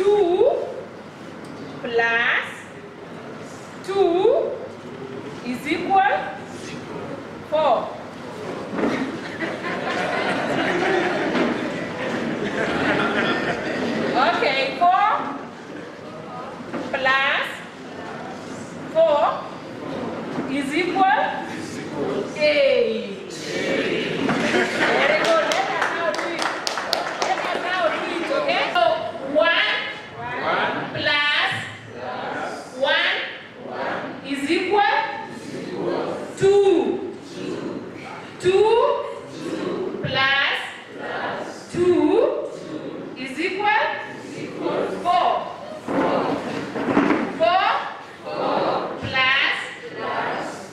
2 plus 2 is equal 4. Okay, 4 plus 4 is equal 8. Very good. Let us now do it. Okay? So 1 plus 1 is equal 2. 2 plus 2 is equal 4. 4 plus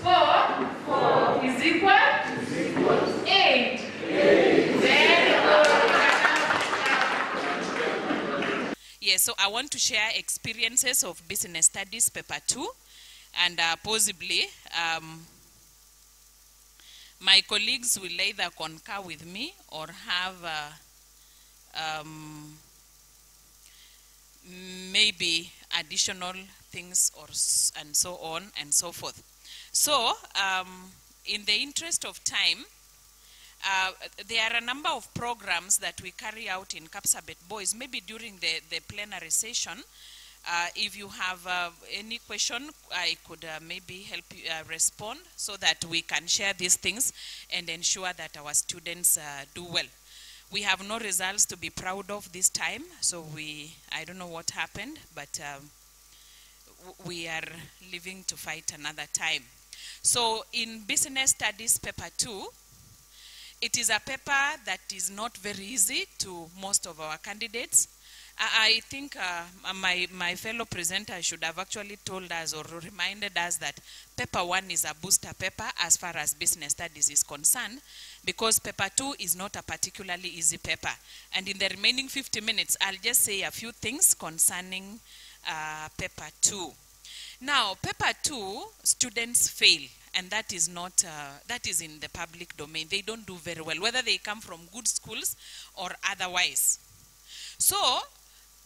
4 is equal 8. Very good. Yes, so I want to share experiences of business studies paper 2, and possibly my colleagues will either concur with me or have maybe additional things and so on and so forth. So in the interest of time, there are a number of programs that we carry out in Kapsabet Boys, maybe during the plenary session. If you have any question, I could maybe help you respond so that we can share these things and ensure that our students do well. We have no results to be proud of this time, so I don't know what happened, but we are living to fight another time. So in business studies paper 2, it is a paper that is not very easy to most of our candidates. I think my fellow presenter should have actually told us or reminded us that paper 1 is a booster paper as far as business studies is concerned, because paper 2 is not a particularly easy paper. And in the remaining 50 minutes, I'll just say a few things concerning paper 2. Now, paper 2, students fail. And that is not, that is in the public domain. They don't do very well, whether they come from good schools or otherwise. So,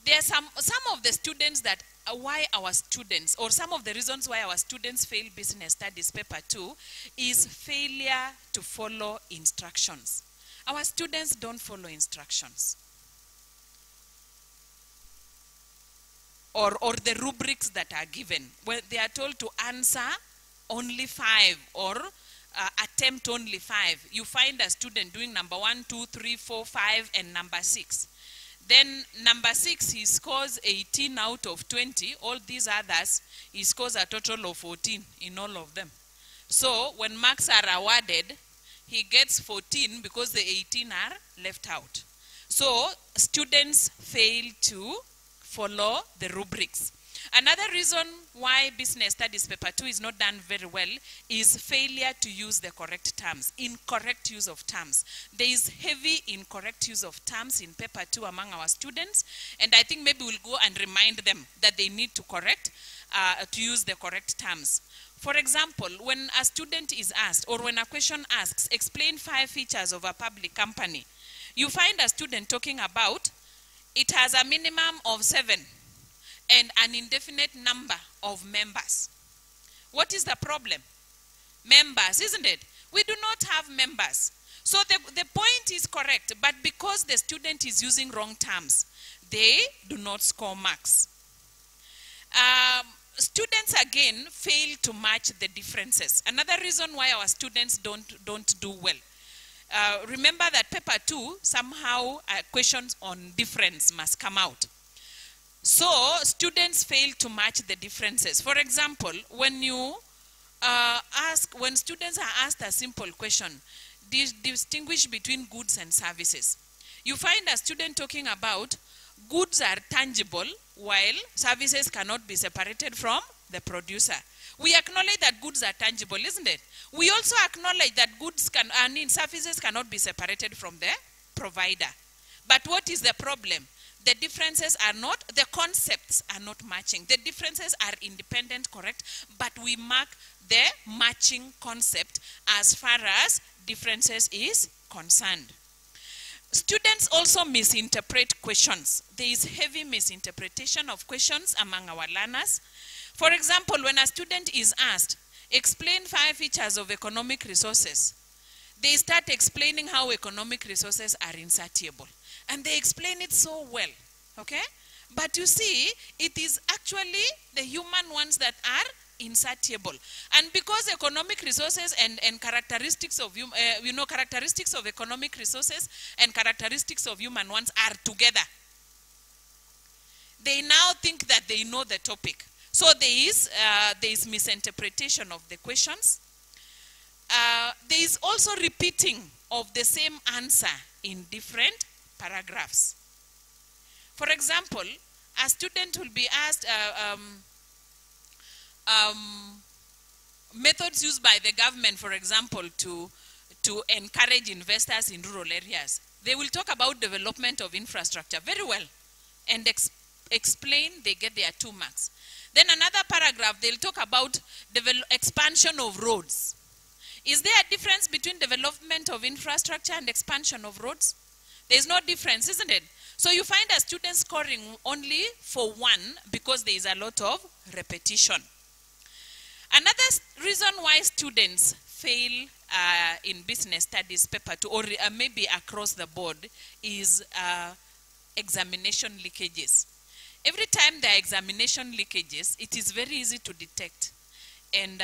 there are some of the students that, why our students, or some of the reasons why our students fail business studies paper 2 is failure to follow instructions. Our students don't follow instructions. Or the rubrics that are given, where they are told to answer only 5 or attempt only 5. You find a student doing number 1, 2, 3, 4, 5, and number 6. Then number 6, he scores 18 out of 20. All these others, he scores a total of 14 in all of them. So when marks are awarded, he gets 14 because the 18 are left out. So students fail to follow the rubrics. Another reason why business studies paper 2 is not done very well is failure to use the correct terms, incorrect use of terms. There is heavy incorrect use of terms in paper 2 among our students, and I think maybe we'll go and remind them that they need to to use the correct terms. For example, when a student is asked, or when a question asks, explain 5 features of a public company, you find a student talking about, it has a minimum of 7. And an indefinite number of members. What is the problem? Members, isn't it? We do not have members. So the point is correct, but because the student is using wrong terms, they do not score marks. Students again fail to match the differences. Another reason why our students don't do well. Remember that paper 2, somehow questions on difference must come out. So students fail to match the differences. For example, when students are asked a simple question, distinguish between goods and services. You find a student talking about goods are tangible while services cannot be separated from the producer. We acknowledge that goods are tangible, isn't it? We also acknowledge that services cannot be separated from the provider. But what is the problem? The differences are not, the concepts are not matching. The differences are independent, correct, but we mark the matching concept as far as differences is concerned. Students also misinterpret questions. There is heavy misinterpretation of questions among our learners. For example, when a student is asked, explain 5 features of economic resources, they start explaining how economic resources are insatiable. And they explain it so well, okay? But you see, it is actually the human ones that are insatiable. And because economic resources and characteristics of, characteristics of economic resources and characteristics of human ones are together, they now think that they know the topic. So there is misinterpretation of the questions. There is also repeating of the same answer in different paragraphs. For example, a student will be asked methods used by the government, for example, to encourage investors in rural areas. They will talk about development of infrastructure very well and explain, they get their 2 marks. Then another paragraph, they'll talk about expansion of roads. Is there a difference between development of infrastructure and expansion of roads? There's no difference, isn't it? So you find a student scoring only for 1 because there is a lot of repetition. Another reason why students fail in business studies paper 2, or maybe across the board, is examination leakages. Every time there are examination leakages, it is very easy to detect. And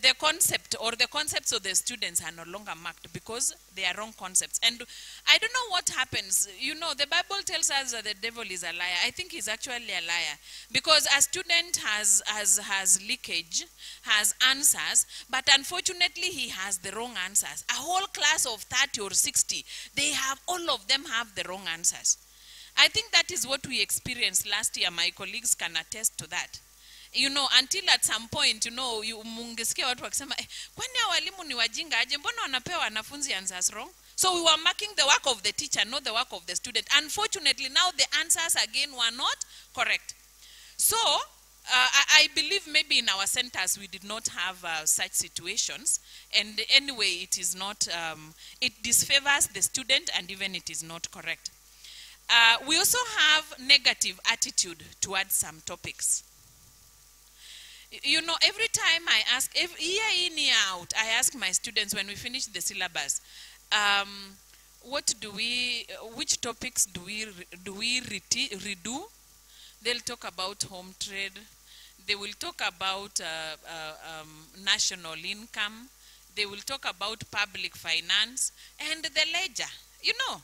the concept or the concepts of the students are no longer marked because they are wrong concepts. And I don't know what happens. You know, the Bible tells us that the devil is a liar. I think he's actually a liar, because a student has leakage, has answers, but unfortunately he has the wrong answers. A whole class of 30 or 60, all of them have the wrong answers. I think that is what we experienced last year. My colleagues can attest to that. You know, until at some point, mungesikia watu wakisema, kwani ya walimu ni wajinga aje, mbona wanapewa wanafunzi answers wrong? So we were marking the work of the teacher, not the work of the student. Unfortunately, now the answers again were not correct. So I believe maybe in our centers we did not have such situations. And anyway, it is not, it disfavors the student, and even it is not correct. We also have negative attitude towards some topics. You know, every time I ask, year in, year out, I ask my students when we finish the syllabus, which topics do we redo? They'll talk about home trade. They will talk about national income. They will talk about public finance and the ledger. You know,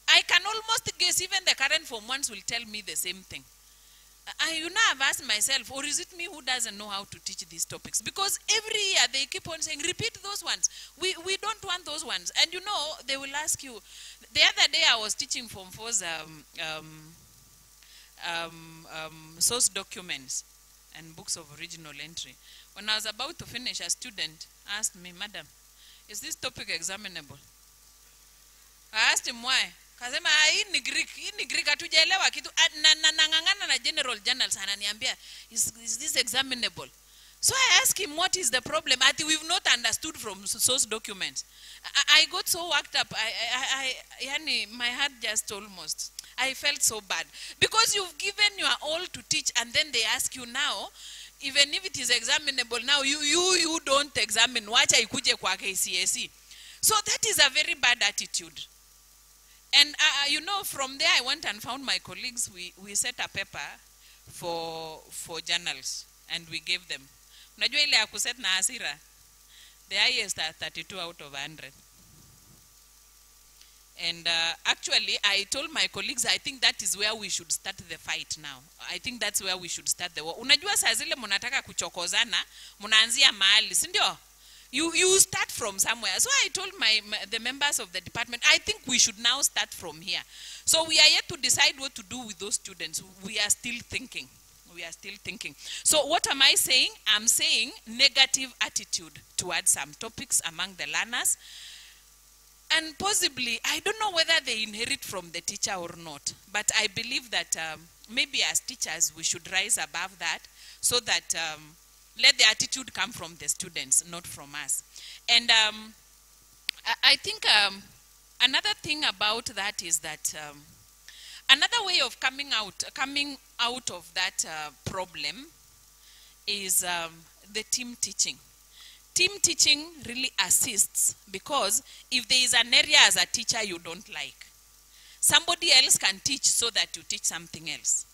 I can almost guess even the current Form 1s will tell me the same thing. I've asked myself, or is it me who doesn't know how to teach these topics? Because every year they keep on saying, repeat those ones. We don't want those ones. And you know, they will ask you. The other day I was teaching Form 4's source documents and books of original entry. When I was about to finish, a student asked me, Madam, is this topic examinable? I asked him why. Kasema hii ni Greek hatujaelewa kitu, nangangana na general journals ananiambia, is this examinable? So I asked him, what is the problem? We've not understood from source documents. I got so worked up. My heart just almost, I felt so bad. Because you've given your all to teach, and then they ask you now, even if it is examinable, now you don't examine. Wacha ikuje kwa KCSE. So that is a very bad attitude. And you know, from there I went and found my colleagues. We set a paper for journals, and we gave them. Unajua ile ya kuset na hasira, the highest are 32 out of 100. And actually, I told my colleagues, I think that is where we should start the fight now. I think that's where we should start the war. Unajua saa zile mnataka kuchokozana, mnaanzia mahali, si ndio? You start from somewhere. So I told the members of the department, I think we should now start from here. So we are yet to decide what to do with those students. We are still thinking. We are still thinking. So what am I saying? I'm saying negative attitude towards some topics among the learners. And possibly, I don't know whether they inherit from the teacher or not. But I believe that maybe as teachers, we should rise above that, so that let the attitude come from the students, not from us. And I think another thing about that is that another way of coming out of that problem is the team teaching. Team teaching really assists because if there is an area as a teacher you don't like, somebody else can teach so that you teach something else.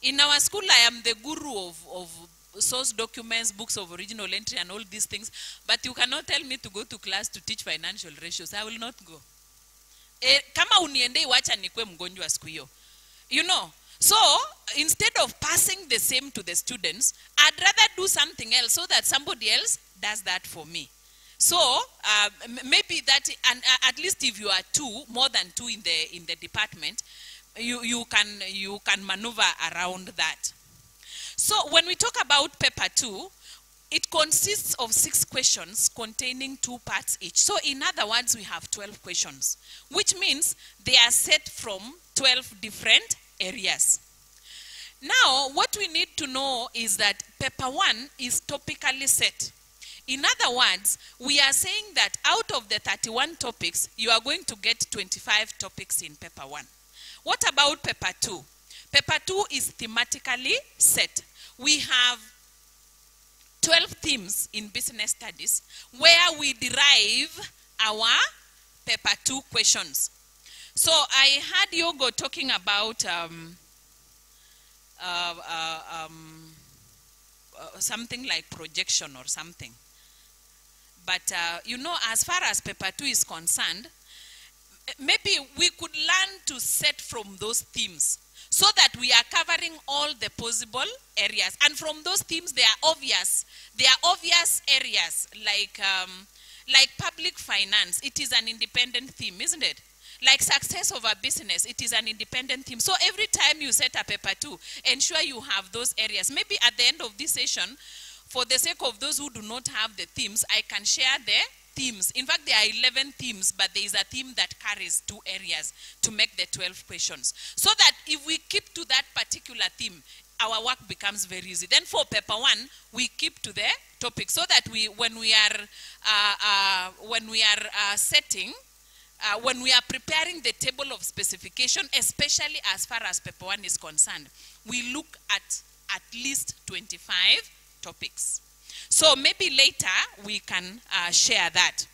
In our school, I am the guru of source documents, books of original entry and all these things, but you cannot tell me to go to class to teach financial ratios. I will not go. Kama uniende wacha nikwe mgonjwa siku hiyo. You know, so instead of passing the same to the students, I'd rather do something else so that somebody else does that for me. So maybe that, and at least if you are more than two in the department, you can maneuver around that. So when we talk about paper 2, it consists of 6 questions containing 2 parts each. So in other words, we have 12 questions, which means they are set from 12 different areas. Now, what we need to know is that paper 1 is topically set. In other words, we are saying that out of the 31 topics, you are going to get 25 topics in paper 1. What about paper 2? Paper 2 is thematically set. We have 12 themes in business studies where we derive our paper 2 questions. So I heard Yogo talking about something like projection or something. But you know, as far as paper 2 is concerned, maybe we could learn to set from those themes so that we are covering all the possible areas. And from those themes, there are obvious areas like public finance. It is an independent theme, isn't it? Like success of a business, it is an independent theme. So every time you set a paper 2, ensure you have those areas. Maybe at the end of this session, for the sake of those who do not have the themes, I can share the themes. In fact, there are 11 themes, but there is a theme that carries 2 areas to make the 12 questions. So that if we keep to that particular theme, our work becomes very easy. Then for paper 1, we keep to the topic so that when we are preparing the table of specification, especially as far as paper 1 is concerned, we look at least 25 topics. So maybe later we can share that.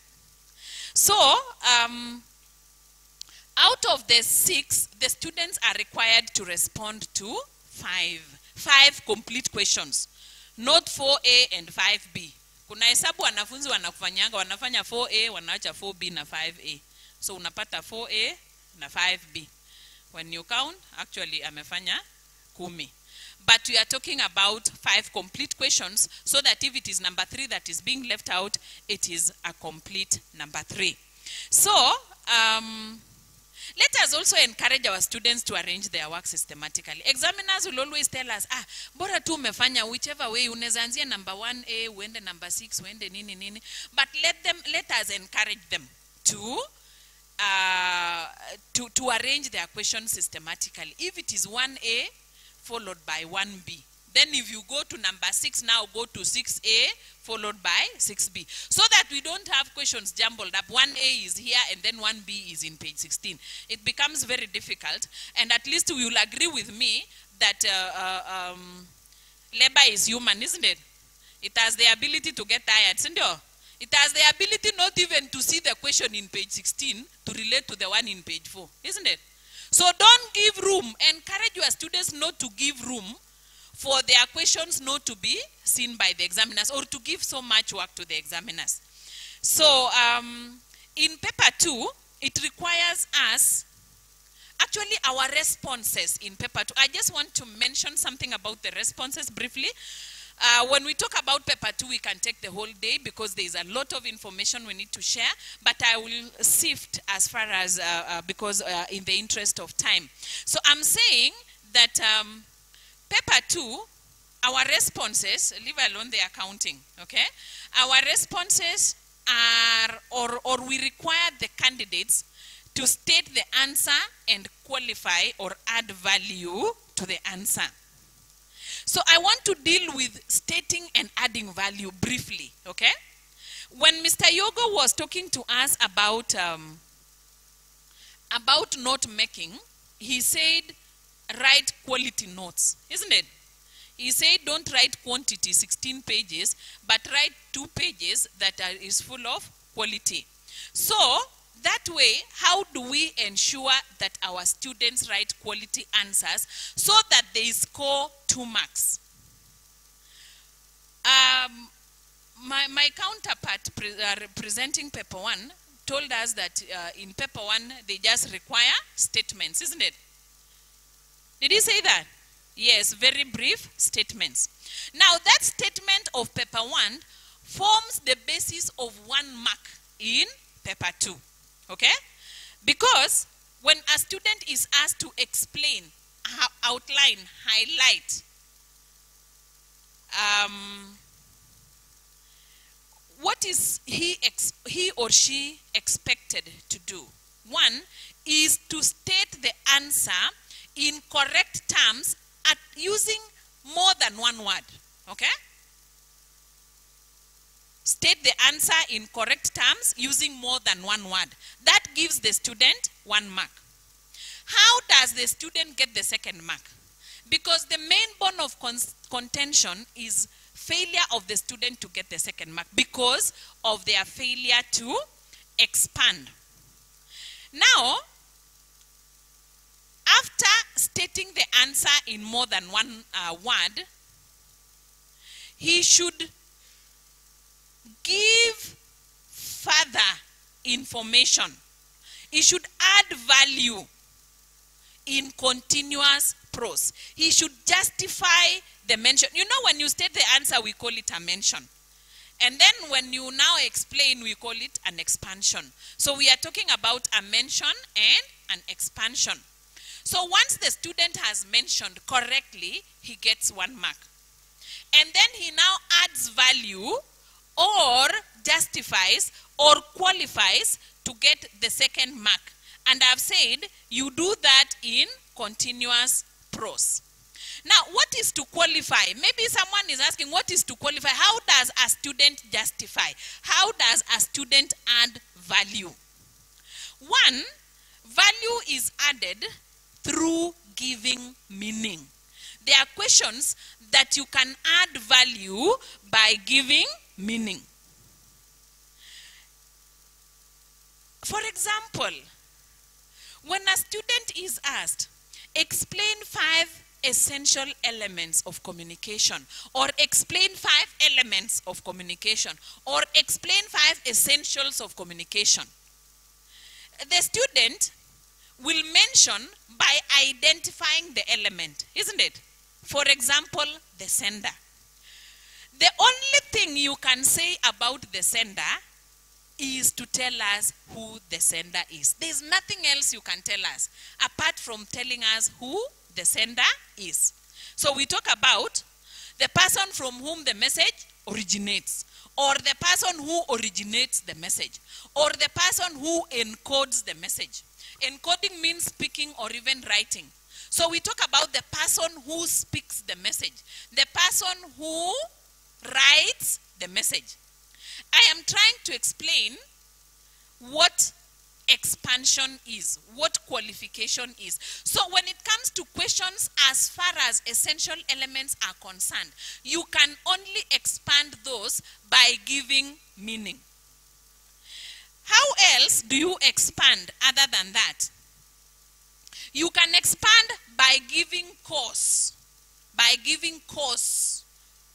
So out of the 6, the students are required to respond to 5 complete questions, not 4A and 5B. Kuna hesabu wanafunzi wanafanya 4A, wanaacha 4B na 5A. So unapata 4A na 5B. When you count, actually amefanya 10. But we are talking about 5 complete questions so that if it is number 3 that is being left out, it is a complete number 3. So let us also encourage our students to arrange their work systematically. Examiners will always tell us, bora tu umefanya whichever way, unaweza anzia number 1A, uende number 6, uende nini nini. But let us encourage them to arrange their questions systematically. If it is 1A followed by 1B, then if you go to number 6 now, go to 6A followed by 6B, so that we don't have questions jumbled up. 1A is here and then 1B is in page 16. It becomes very difficult, and at least you will agree with me that labor is human, isn't it? It has the ability to get tired, isn't it? It has the ability not even to see the question in page 16 to relate to the one in page 4, isn't it? So don't give room. Encourage your students not to give room for their questions not to be seen by the examiners or to give so much work to the examiners. So in paper 2, it requires us, actually our responses in paper 2. I just want to mention something about the responses briefly. When we talk about paper 2, we can take the whole day because there is a lot of information we need to share, but I will sift as far as, because in the interest of time. So I'm saying that paper 2, our responses, leave alone the accounting, okay? Our responses are, or we require the candidates to state the answer and qualify or add value to the answer. So I want to deal with stating and adding value briefly, okay? When Mr. Yogo was talking to us about note making, he said write quality notes, isn't it? He said don't write quantity, 16 pages, but write 2 pages that is full of quality. So that way, how do we ensure that our students write quality answers so that they score 2 marks? My counterpart presenting paper 1 told us that in paper 1 they just require statements, isn't it? Did he say that? Yes, very brief statements. Now that statement of paper 1 forms the basis of 1 mark in paper 2. Okay? Because when a student is asked to explain, outline, highlight, what is he or she expected to do? 1 is to state the answer in correct terms at using more than 1 word. Okay? State the answer in correct terms using more than 1 word. That gives the student 1 mark. How does the student get the 2nd mark? Because the main bone of contention is failure of the student to get the 2nd mark because of their failure to expand. Now, after stating the answer in more than 1 word, he should give further information. He should add value in continuous prose. He should justify the mention. You know, when you state the answer, we call it a mention. And then when you now explain, we call it an expansion. So we are talking about a mention and an expansion. So once the student has mentioned correctly, he gets 1 mark. And then he now adds value or justifies or qualifies to get the 2nd mark. And I've said you do that in continuous prose. Now, what is to qualify? Maybe someone is asking, what is to qualify? How does a student justify? How does a student add value? 1, value is added through giving meaning. There are questions that you can add value by giving meaning. For example, when a student is asked, explain 5 essential elements of communication, or explain 5 elements of communication, or explain 5 essentials of communication, the student will mention by identifying the element, isn't it? For example, the sender. The only thing you can say about the sender is to tell us who the sender is. There's nothing else you can tell us apart from telling us who the sender is. So we talk about the person from whom the message originates, or the person who originates the message, or the person who encodes the message. Encoding means speaking or even writing. So we talk about the person who speaks the message, the person who writes the message. I am trying to explain what expansion is, what qualification is. So when it comes to questions as far as essential elements are concerned, you can only expand those by giving meaning. How else do you expand other than that? You can expand by giving cause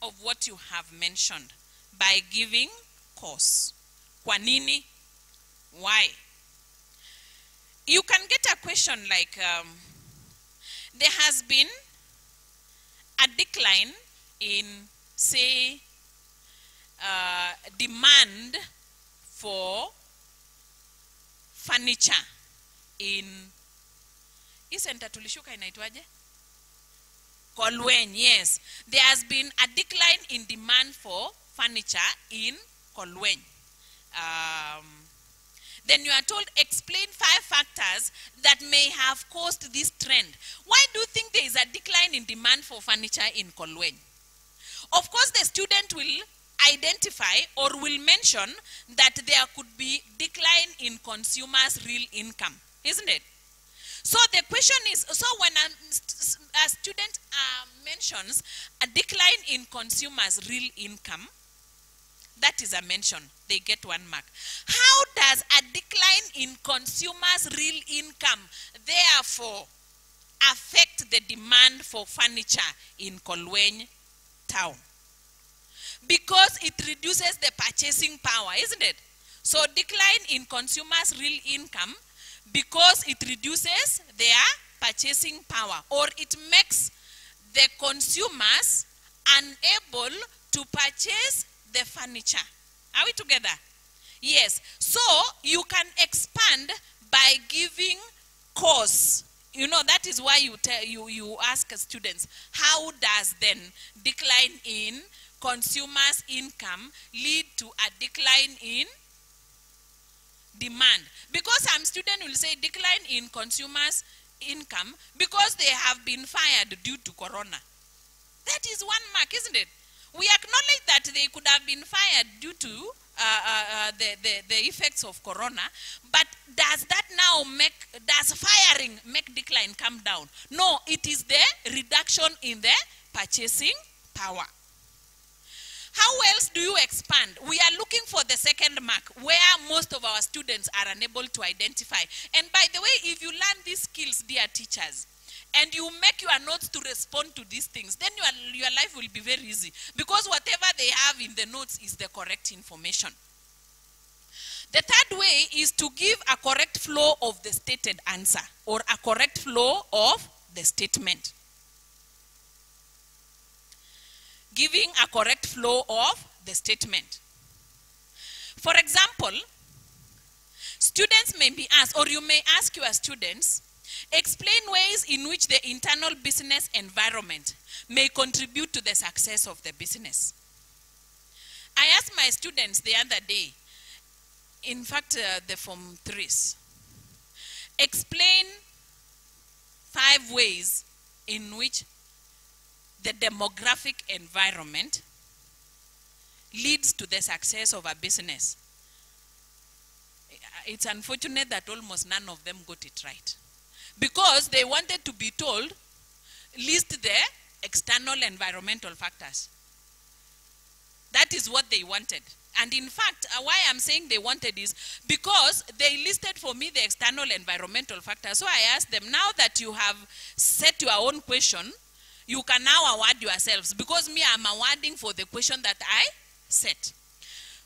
of what you have mentioned, by giving cause. Kwa nini? Why? You can get a question like, there has been a decline in, say, demand for furniture in hii center tulishuka inaitwaje? Kolwen, yes. There has been a decline in demand for furniture in Kolwen. Then you are told, explain 5 factors that may have caused this trend. Why do you think there is a decline in demand for furniture in Kolwen? Of course, the student will identify or will mention that there could be decline in consumers' real income, isn't it? So the question is, so when a student mentions a decline in consumers' real income, that is a mention, they get 1 mark. How does a decline in consumers' real income therefore affect the demand for furniture in Kolweny town? Because it reduces the purchasing power, isn't it? So decline in consumers' real income because it reduces their purchasing power, or it makes the consumers unable to purchase the furniture. Are we together? Yes. So you can expand by giving cause. You know, that is why you ask students, how does then decline in consumers' income lead to a decline in demand? Because some student will say decline in consumers' income because they have been fired due to corona. That is 1 mark, isn't it? We acknowledge that they could have been fired due to the effects of corona, but does that now does firing make decline come down? No, it is the reduction in the purchasing power. How else do you expand? We are looking for the 2nd mark, where most of our students are unable to identify. And by the way, if you learn these skills, dear teachers, and you make your notes to respond to these things, then your life will be very easy. Because whatever they have in the notes is the correct information. The 3rd way is to give a correct flow of the stated answer, or a correct flow of the statement. Giving a correct flow of the statement. For example, students may be asked, or you may ask your students, explain ways in which the internal business environment may contribute to the success of the business. I asked my students the other day, in fact, the Form 3s, explain 5 ways in which the demographic environment leads to the success of a business. It's unfortunate that almost none of them got it right, because they wanted to be told, list the external environmental factors. That is what they wanted. And in fact, why I'm saying they wanted is because they listed for me the external environmental factors. So I asked them, now that you have set your own question, you can now award yourselves, because me, I'm awarding for the question that I set.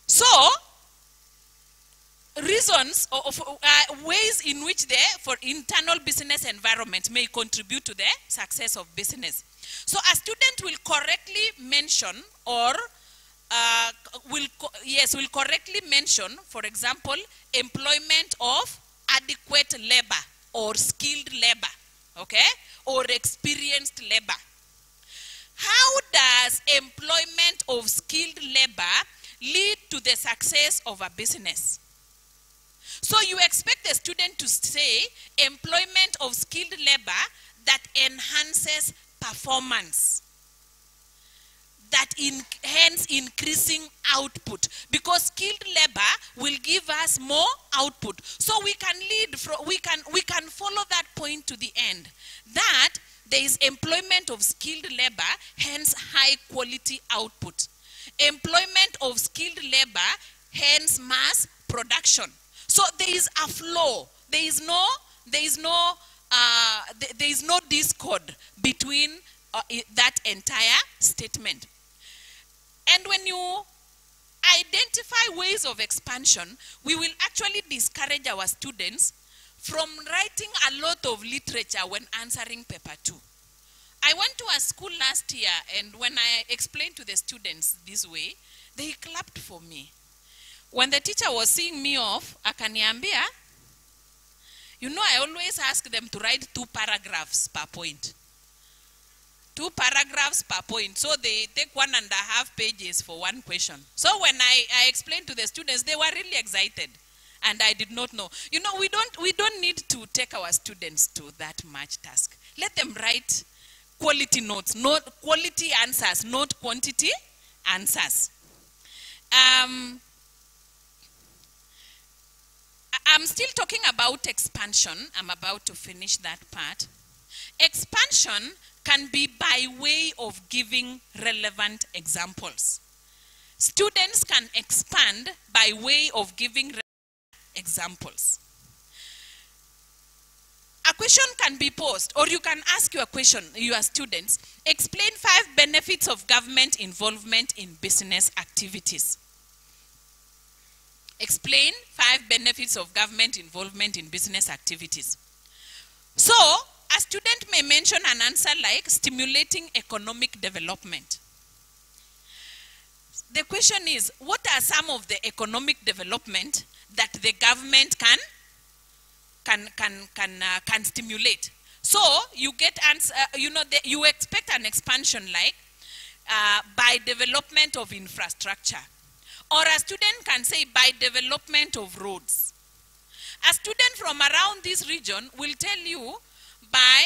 So, reasons of ways in which the internal business environment may contribute to the success of business. So a student will correctly mention, or will correctly mention, for example, employment of adequate labor or skilled labor, okay, or experienced labor. How does employment of skilled labor lead to the success of a business? So you expect the student to say employment of skilled labor that enhances performance, that hence increasing output, because skilled labor will give us more output. So we can we can follow that point to the end, that there is employment of skilled labor, hence high quality output. Employment of skilled labor, hence mass production. So there is a flow. There is no discord between that entire statement. And when you identify ways of expansion, we will actually discourage our students from writing a lot of literature when answering paper 2. I went to a school last year, and when I explained to the students this way, they clapped for me. When the teacher was seeing me off, akaniambia, you know, I always ask them to write 2 paragraphs per point. 2 paragraphs per point. So they take 1.5 pages for one question. So when I explained to the students, they were really excited. And I did not know. You know, we don't need to take our students to that much task. Let them write quality notes, not quality answers, not quantity answers. Um, I'm still talking about expansion. I'm about to finish that part. Expansion can be by way of giving relevant examples. Students can expand by way of giving examples. A question can be posed, or you can ask your question, your students, explain 5 benefits of government involvement in business activities. Explain 5 benefits of government involvement in business activities. So, a student may mention an answer like stimulating economic development. The question is, what are some of the economic development that the government can stimulate? So you get answer, you expect an expansion like by development of infrastructure. Or a student can say by development of roads. A student from around this region will tell you by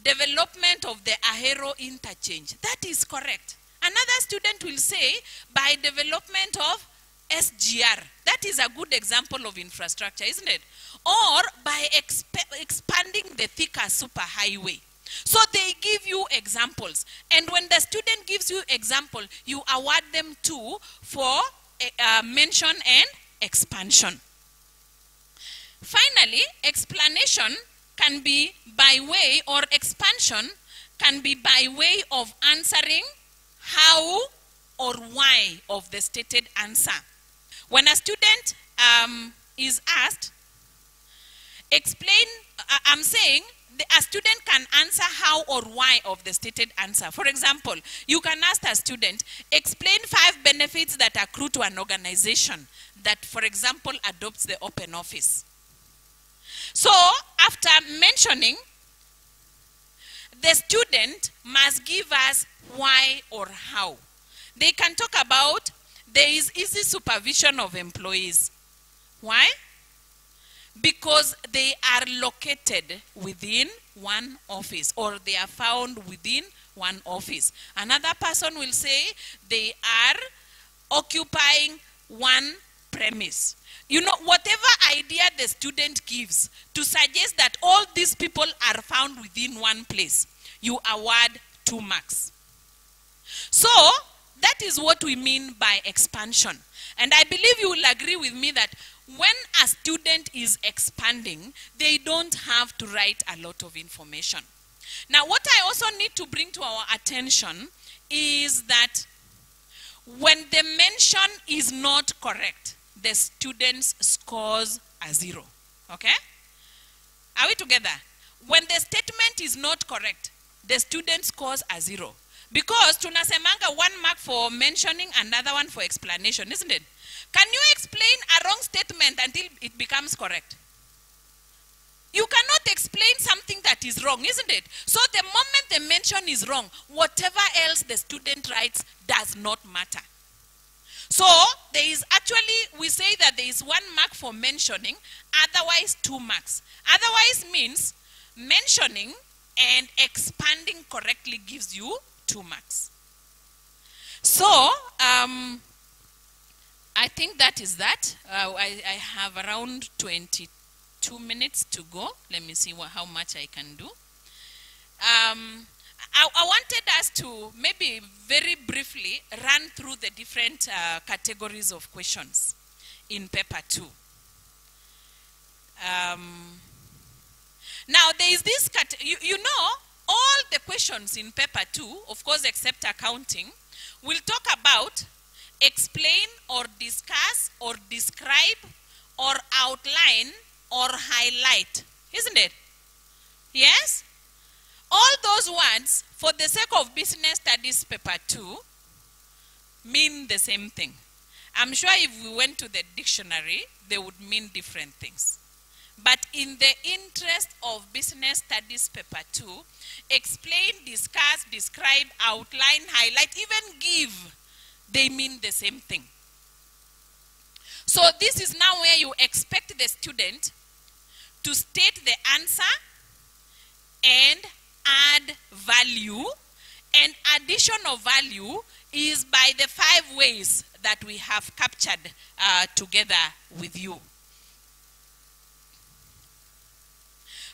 development of the Ahero interchange. That is correct. Another student will say by development of SGR. That is a good example of infrastructure, isn't it? Or by expanding the Thika superhighway. So they give you examples. And when the student gives you example, you award them 2 for mention and expansion. Finally, explanation can be by way, or expansion can be by way of answering how or why of the stated answer. When a student is asked, explain, I'm saying a student can answer how or why of the stated answer. For example, you can ask a student, explain 5 benefits that accrue to an organization that, for example, adopts the open office. So, after mentioning, the student must give us why or how. They can talk about there is easy supervision of employees. Why? Because they are located within one office, or they are found within one office. Another person will say they are occupying one premise. You know, whatever idea the student gives to suggest that all these people are found within one place, you award 2 marks. So, that is what we mean by expansion. And I believe you will agree with me that when a student is expanding, they don't have to write a lot of information. Now, what I also need to bring to our attention is that when the mention is not correct, the students scores a 0. Okay? Are we together? When the statement is not correct, the student scores a 0. Because tunasemanga 1 mark for mentioning, another one for explanation, isn't it? Can you explain a wrong statement until it becomes correct? You cannot explain something that is wrong, isn't it? So the moment the mention is wrong, whatever else the student writes does not matter. So there is actually, we say that there is 1 mark for mentioning, otherwise 2 marks. Otherwise means mentioning and expanding correctly gives you 2 marks. So, I think that is that. I have around 22 minutes to go. Let me see how much I can do. I wanted us to maybe very briefly run through the different categories of questions in paper 2. Now, there is this, you know, all the questions in paper 2, of course, except accounting, will talk about explain or discuss or describe or outline or highlight, isn't it? Yes? All those words, for the sake of business studies paper 2, mean the same thing. I'm sure if we went to the dictionary, they would mean different things. But in the interest of business studies paper 2, explain, discuss, describe, outline, highlight, even give, they mean the same thing. So this is now where you expect the student to state the answer and add value And addition of value is by the 5 ways that we have captured together with you.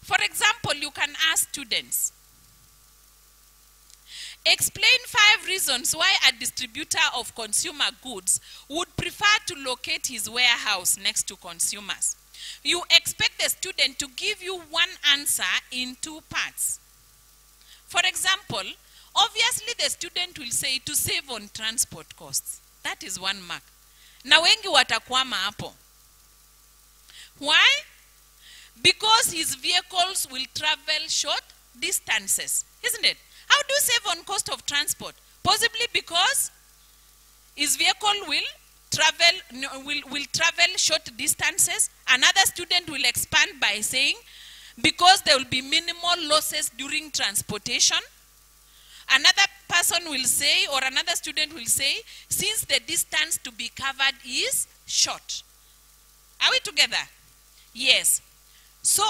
For example, you can ask students, explain 5 reasons why a distributor of consumer goods would prefer to locate his warehouse next to consumers. You expect the student to give you one answer in 2 parts. For example, obviously the student will say to save on transport costs. That is 1 mark. Na wengi watakwama hapo. Why? Because his vehicles will travel short distances, isn't it? How do you save on cost of transport? Possibly because his vehicle will travel short distances. Another student will expand by saying, because there will be minimal losses during transportation. Another person will say, or another student will say, since the distance to be covered is short. Are we together? Yes. So,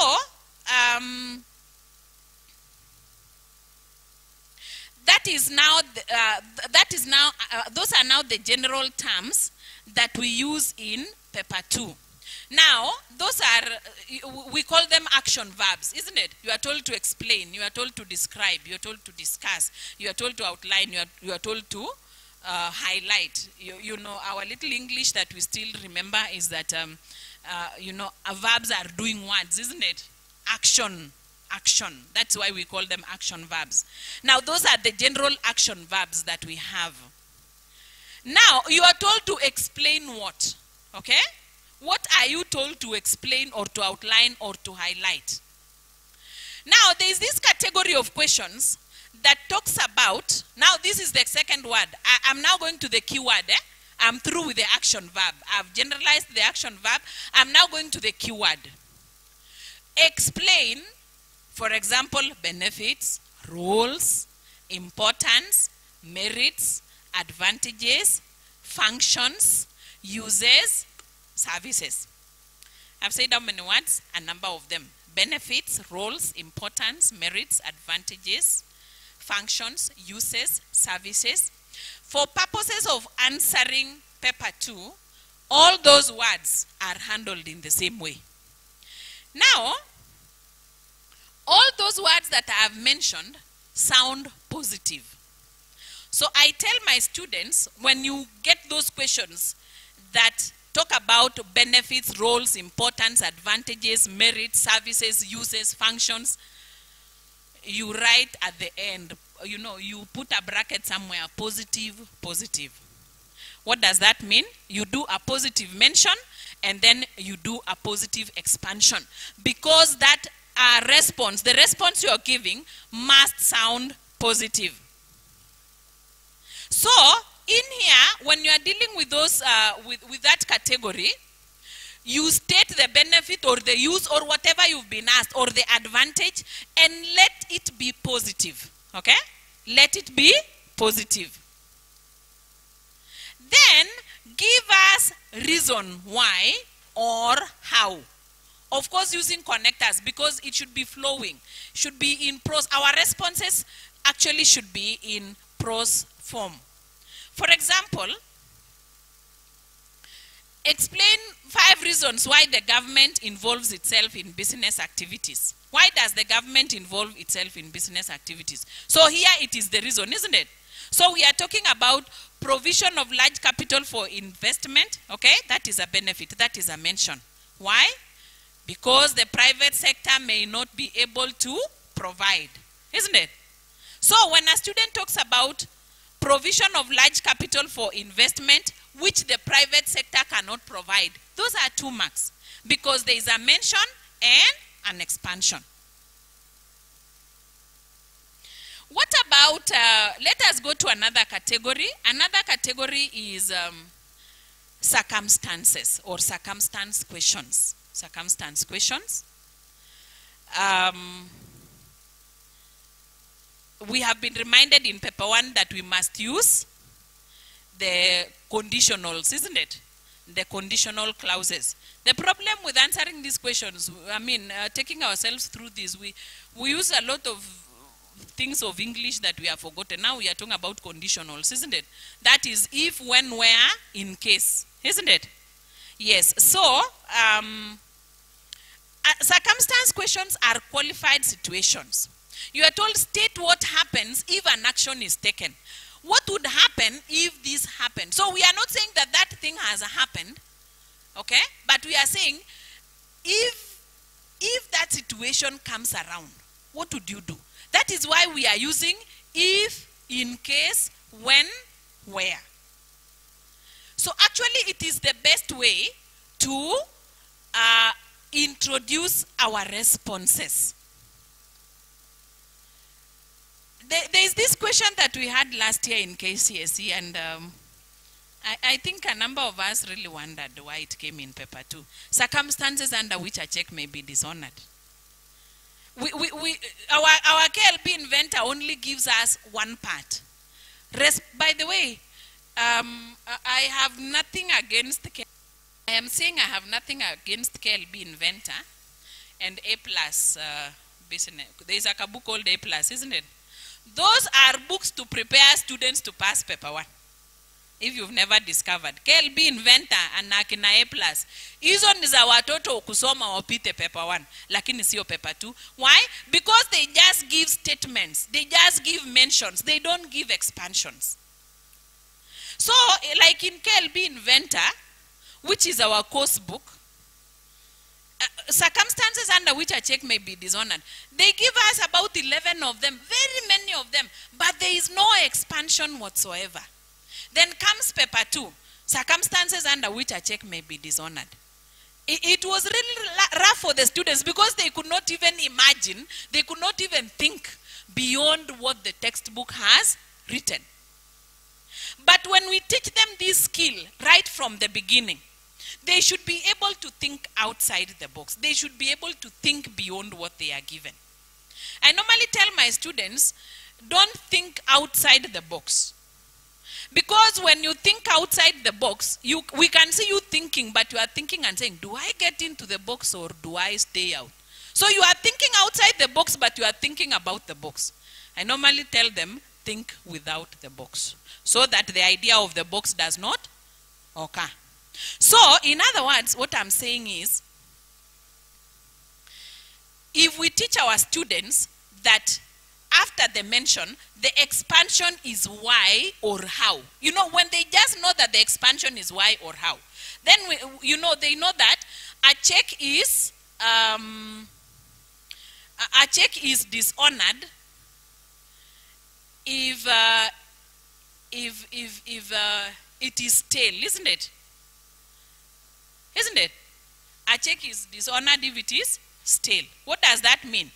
those are now the general terms that we use in paper 2. Now, those are, we call them action verbs, isn't it? You are told to explain, you are told to describe, you are told to discuss, you are told to outline, you are told to highlight. You know, our little English that we still remember is that, verbs are doing words, isn't it? Action. That's why we call them action verbs. Now, those are the general action verbs that we have. Now, you are told to explain what? Okay? What are you told to explain or to outline or to highlight? Now, there is this category of questions that talks about, now this is the second word. I'm now going to the keyword. I'm through with the action verb. I've generalized the action verb. I'm now going to the keyword. Explain, for example, benefits, roles, importance, merits, advantages, functions, uses, services. I've said how many words? A number of them. Benefits, roles, importance, merits, advantages, functions, uses, services. For purposes of answering paper 2, all those words are handled in the same way. Now, all those words that I have mentioned sound positive. So I tell my students, when you get those questions that talk about benefits, roles, importance, advantages, merits, services, uses, functions, you write at the end, you put a bracket somewhere, positive, positive. What does that mean? You do a positive mention and then you do a positive expansion. Because that response, the response you are giving must sound positive. So, in here, when you are dealing with those, with that category, you state the benefit or the use or whatever you've been asked or the advantage and let it be positive. Okay? Let it be positive. Then, give us reason why or how. Of course, using connectors because it should be flowing. Should be in prose. Our responses actually should be in prose form. For example, explain 5 reasons why the government involves itself in business activities. Why does the government involve itself in business activities? So here it is the reason, isn't it? So we are talking about provision of large capital for investment. Okay, that is a benefit, that is a mention. Why? Because the private sector may not be able to provide, isn't it? So when a student talks about provision of large capital for investment, which the private sector cannot provide, those are 2 marks because there is a mention and an expansion. What about, let us go to another category. Another category is circumstances or circumstance questions. Circumstance questions. We have been reminded in paper 1 that we must use the conditionals, isn't it? The conditional clauses. The problem with answering these questions, taking ourselves through this, we use a lot of things of English that we have forgotten. Now we are talking about conditionals, isn't it? That is if, when, where, in case, isn't it? Yes. So, circumstance questions are qualified situations. You are told, state what happens if an action is taken. What would happen if this happened? So we are not saying that that thing has happened, okay? But we are saying, if that situation comes around, what would you do? That is why we are using if, in case, when, where. So actually it is the best way to introduce our responses. There is this question that we had last year in KCSE, and I think a number of us really wondered why it came in paper 2. Circumstances under which a check may be dishonored. Our KLP inventor only gives us one part. By the way, I have nothing against I am saying I have nothing against KLB inventor and A+ business. There is a book called A+, isn't it? Those are books to prepare students to pass paper 1. If you've never discovered. KLB inventor and akina A+. Hizo ni za watoto kusoma wapite paper 1. Lakini sio paper 2. Why? Because they just give statements. They just give mentions. They don't give expansions. So, like in KLB inventor, which is our course book, circumstances under which a check may be dishonored. They give us about 11 of them, very many of them, but there is no expansion whatsoever. Then comes paper 2, circumstances under which a check may be dishonored. It was really rough for the students because they could not even imagine, they could not even think beyond what the textbook has written. But when we teach them this skill right from the beginning, they should be able to think outside the box. They should be able to think beyond what they are given. I normally tell my students, don't think outside the box. Because when you think outside the box, we can see you thinking, but you are thinking and saying, do I get into the box or do I stay out? So you are thinking outside the box, but you are thinking about the box. I normally tell them, think without the box, so that the idea of the box does not occur. So, in other words, what I'm saying is, if we teach our students that after the mention, the expansion is why or how. You know, when they just know that the expansion is why or how, then they know that a check is dishonored if it is stale, isn't it? Isn't it? A check is dishonored if it is stale. What does that mean?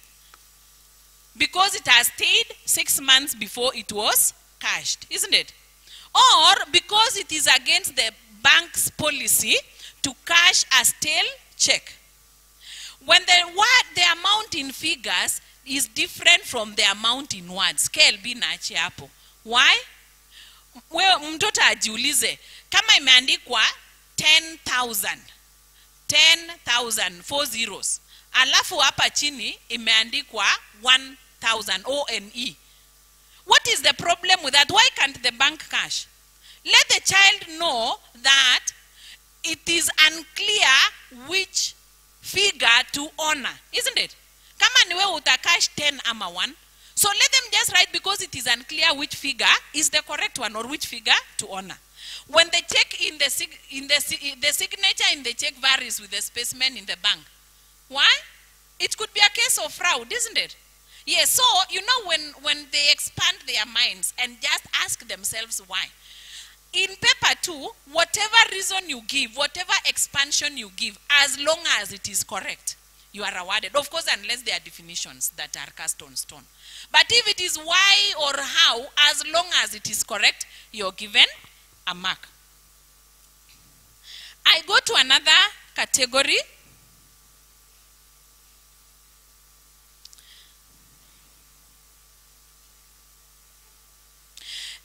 Because it has stayed 6 months before it was cashed, isn't it? Or because it is against the bank's policy to cash a stale check. When the amount in figures is different from the amount in words, KLB naache hapo. Why? Wewe mtoto ajiulize, kama imeandikwa 10,000, 4 zeros. Alafu hapa chini imeandikwa 1,000, ONE. What is the problem with that? Why can't the bank cash? Let the child know that it is unclear which figure to honor, isn't it? Kama niwe utakash 10 ama 1. So let them just write because it is unclear which figure is the correct one or which figure to honor. When the check the signature in the check varies with the specimen in the bank. Why? It could be a case of fraud, isn't it? Yes, so you know when they expand their minds and just ask themselves why. In paper 2, whatever reason you give, whatever expansion you give, as long as it is correct, you are awarded. Of course, unless there are definitions that are cast on stone. But if it is why or how, as long as it is correct, you're given a mark. I go to another category.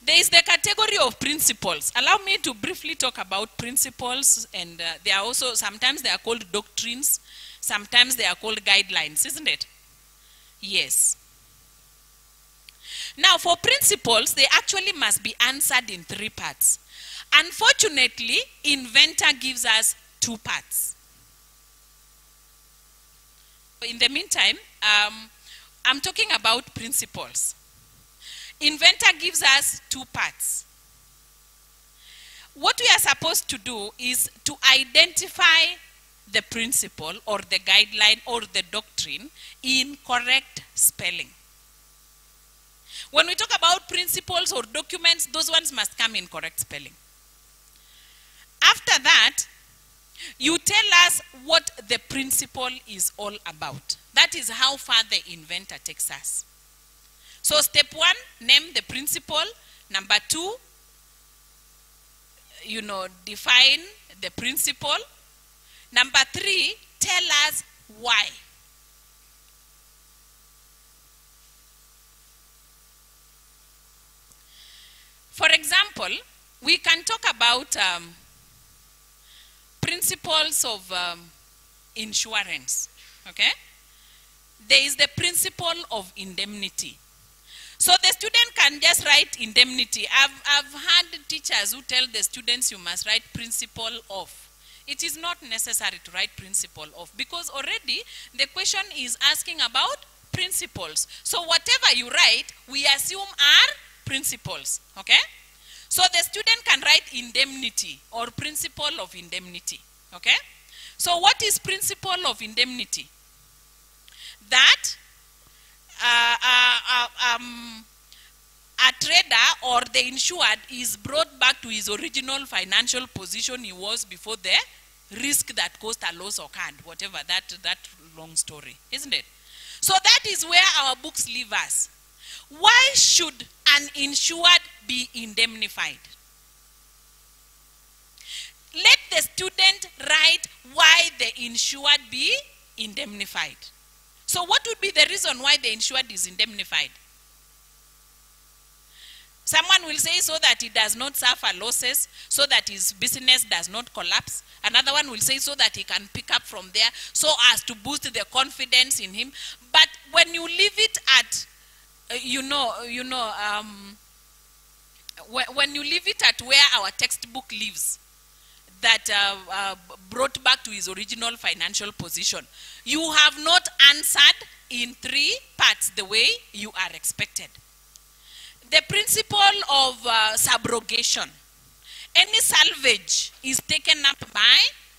There is the category of principles. Allow me to briefly talk about principles, and they are also, sometimes they are called doctrines, sometimes they are called guidelines, isn't it? Yes. Now, for principles, they actually must be answered in 3 parts. Unfortunately, inventor gives us 2 parts. In the meantime, I'm talking about principles. Inventor gives us 2 parts. What we are supposed to do is to identify the principle or the guideline or the doctrine in correct spelling. When we talk about principles or documents, those ones must come in correct spelling. After that, you tell us what the principle is all about. That is how far the inventor takes us. So step 1, name the principle. Number 2, define the principle. Number 3, tell us why. For example, we can talk about principles of insurance, okay? There is the principle of indemnity. So the student can just write indemnity. I've had teachers who tell the students you must write principle of. It is not necessary to write principle of because already the question is asking about principles. So whatever you write, we assume are principles, okay? So the student can write indemnity or principle of indemnity, okay? So what is principle of indemnity? That a trader or the insured is brought back to his original financial position he was before the risk that caused a loss occurred, whatever, that long story, isn't it? So that is where our books leave us. Why should an insured be indemnified? Let the student write why the insured be indemnified. So what would be the reason why the insured is indemnified? Someone will say so that he does not suffer losses, so that his business does not collapse. Another one will say so that he can pick up from there, so as to boost the confidence in him. But when you leave it at, when you leave it at where our textbook lives, that brought back to his original financial position, you have not answered in 3 parts the way you are expected. The principle of subrogation. Any salvage is taken up by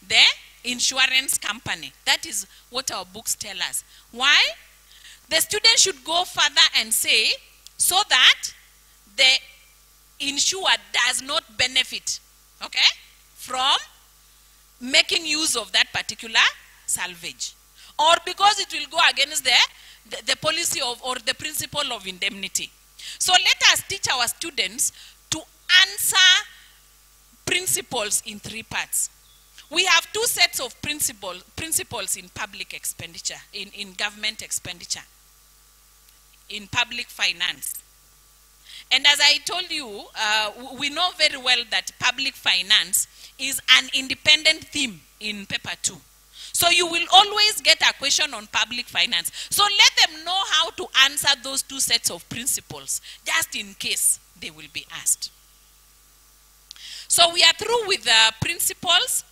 the insurance company. That is what our books tell us. Why? The student should go further and say, so that the insured does not benefit, okay, from making use of that particular salvage. Or because it will go against the policy of, or the principle of indemnity. So let us teach our students to answer principles in 3 parts. We have 2 sets of principles in public expenditure, in government expenditure, in public finance. And as I told you, we know very well that public finance is an independent theme in paper 2. So you will always get a question on public finance. So let them know how to answer those 2 sets of principles, just in case they will be asked. So we are through with the principles.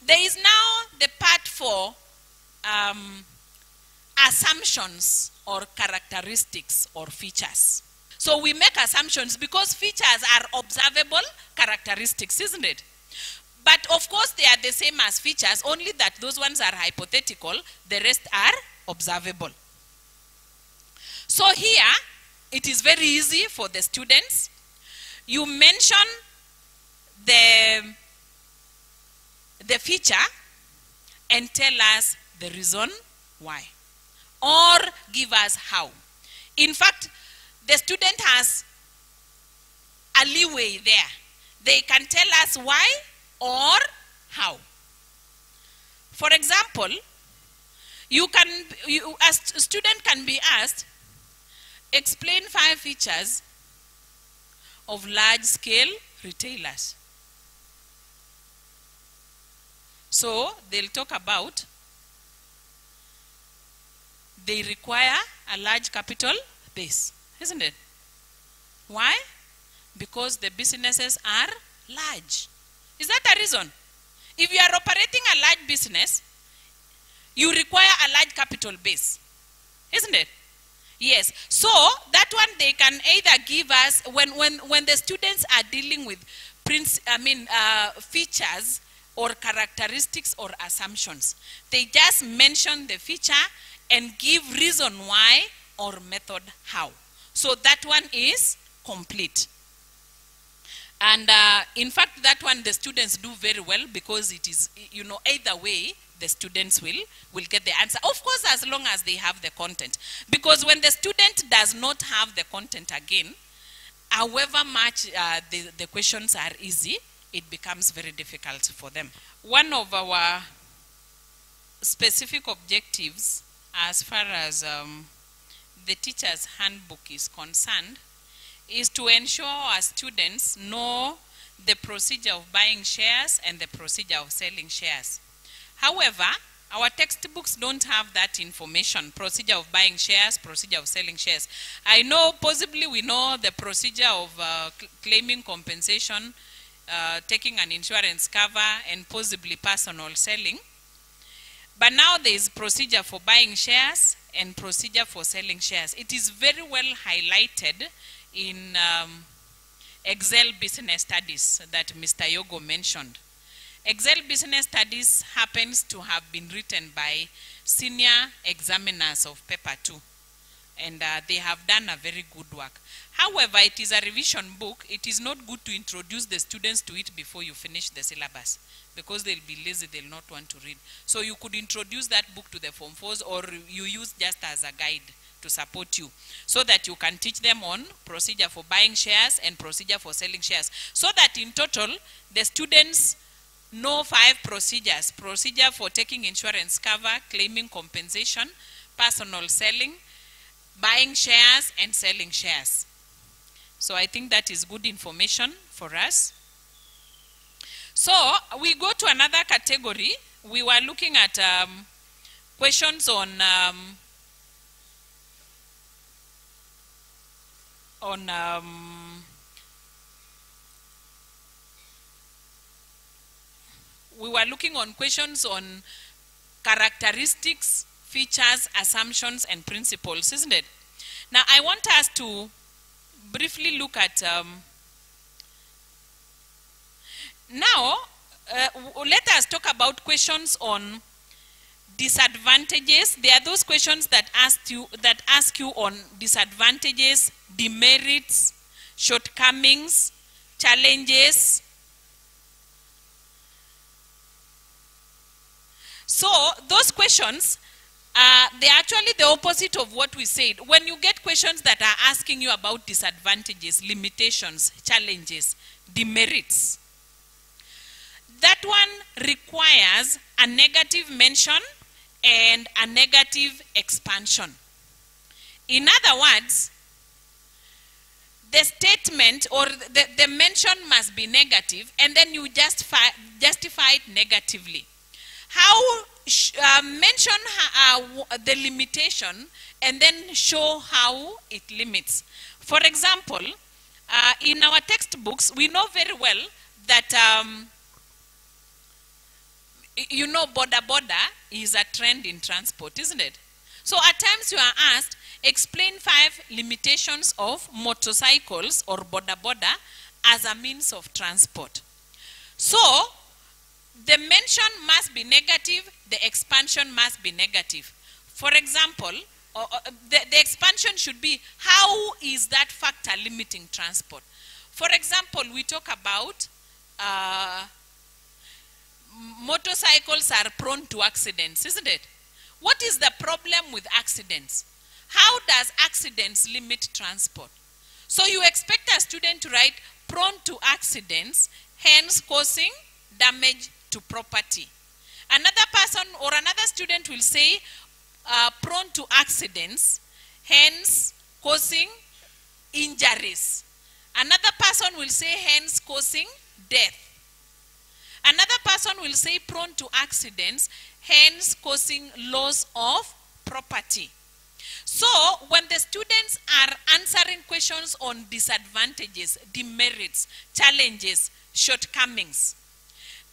There is now the part for assumptions or characteristics or features. So we make assumptions because features are observable characteristics, isn't it? But of course they are the same as features, only that those ones are hypothetical, the rest are observable. So here, it is very easy for the students. You mention the feature and tell us the reason why, or give us how. In fact, the student has a leeway there. They can tell us why or how. For example, a student can be asked, explain 5 features of large-scale retailers. So they'll talk about they require a large capital base, isn't it? Why? Because the businesses are large. Is that a reason? If you are operating a large business, you require a large capital base, isn't it? Yes. So that one they can either give us when the students are dealing with features or characteristics or assumptions. They just mention the feature and give reason why or method how. So that one is complete. And in fact, that one the students do very well because it is, either way, the students will get the answer. Of course, as long as they have the content. Because when the student does not have the content again, however much the questions are easy, it becomes very difficult for them. One of our specific objectives as far as the teacher's handbook is concerned is to ensure our students know the procedure of buying shares and the procedure of selling shares. However, our textbooks don't have that information, procedure of buying shares, procedure of selling shares. I know possibly we know the procedure of claiming compensation, taking an insurance cover, and possibly personal selling. But now there is procedure for buying shares and procedure for selling shares. It is very well highlighted in Excel Business Studies that Mr. Yogo mentioned. Excel Business Studies happens to have been written by senior examiners of paper 2. And they have done a very good work. However, it is a revision book. It is not good to introduce the students to it before you finish the syllabus, because they'll be lazy, they'll not want to read. So you could introduce that book to the Form 4s, or you use just as a guide to support you, so that you can teach them on procedure for buying shares and procedure for selling shares. So that in total, the students know 5 procedures. Procedure for taking insurance cover, claiming compensation, personal selling, buying shares, and selling shares. So I think that is good information for us. So we go to another category. We were looking at questions on questions on characteristics, features, assumptions, and principles, isn't it? Now I want us to briefly look at let us talk about questions on disadvantages. There are those questions that ask you on disadvantages, demerits, shortcomings, challenges. So those questions, they're actually the opposite of what we said. When you get questions that are asking you about disadvantages, limitations, challenges, demerits, that one requires a negative mention and a negative expansion. In other words, the statement or the mention must be negative, and then you justify it negatively. How mention the limitation and then show how it limits. For example, in our textbooks, we know very well that border is a trend in transport, isn't it? So at times you are asked, explain 5 limitations of motorcycles or border as a means of transport. So the mention must be negative, the expansion must be negative. For example, the expansion should be, how is that factor limiting transport? For example, we talk about motorcycles are prone to accidents, isn't it? What is the problem with accidents? How does accidents limit transport? So you expect a student to write prone to accidents, hence causing damage to property. Another person or another student will say prone to accidents, hence causing injuries. Another person will say hence causing death. Another person will say prone to accidents, hence causing loss of property. So when the students are answering questions on disadvantages, demerits, challenges, shortcomings,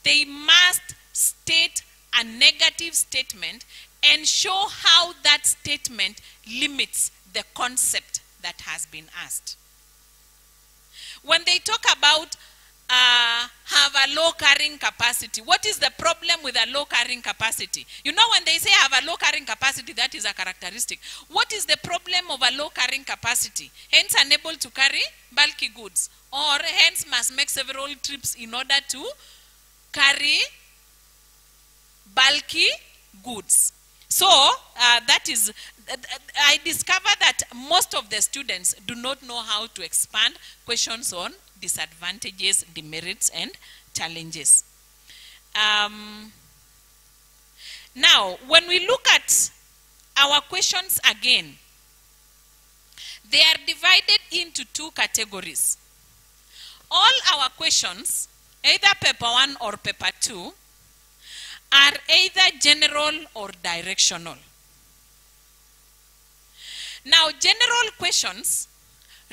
they must state a negative statement and show how that statement limits the concept that has been asked. When they talk about have a low carrying capacity, what is the problem with a low carrying capacity? You know, when they say have a low carrying capacity, that is a characteristic. What is the problem of a low carrying capacity? Hence unable to carry bulky goods, or hence must make several trips in order to carry bulky goods. So that is, I discovered that most of the students do not know how to expand questions on disadvantages, demerits, and challenges. Now, when we look at our questions again, they are divided into two categories. All our questions, either paper 1 or paper 2, are either general or directional. Now, general questions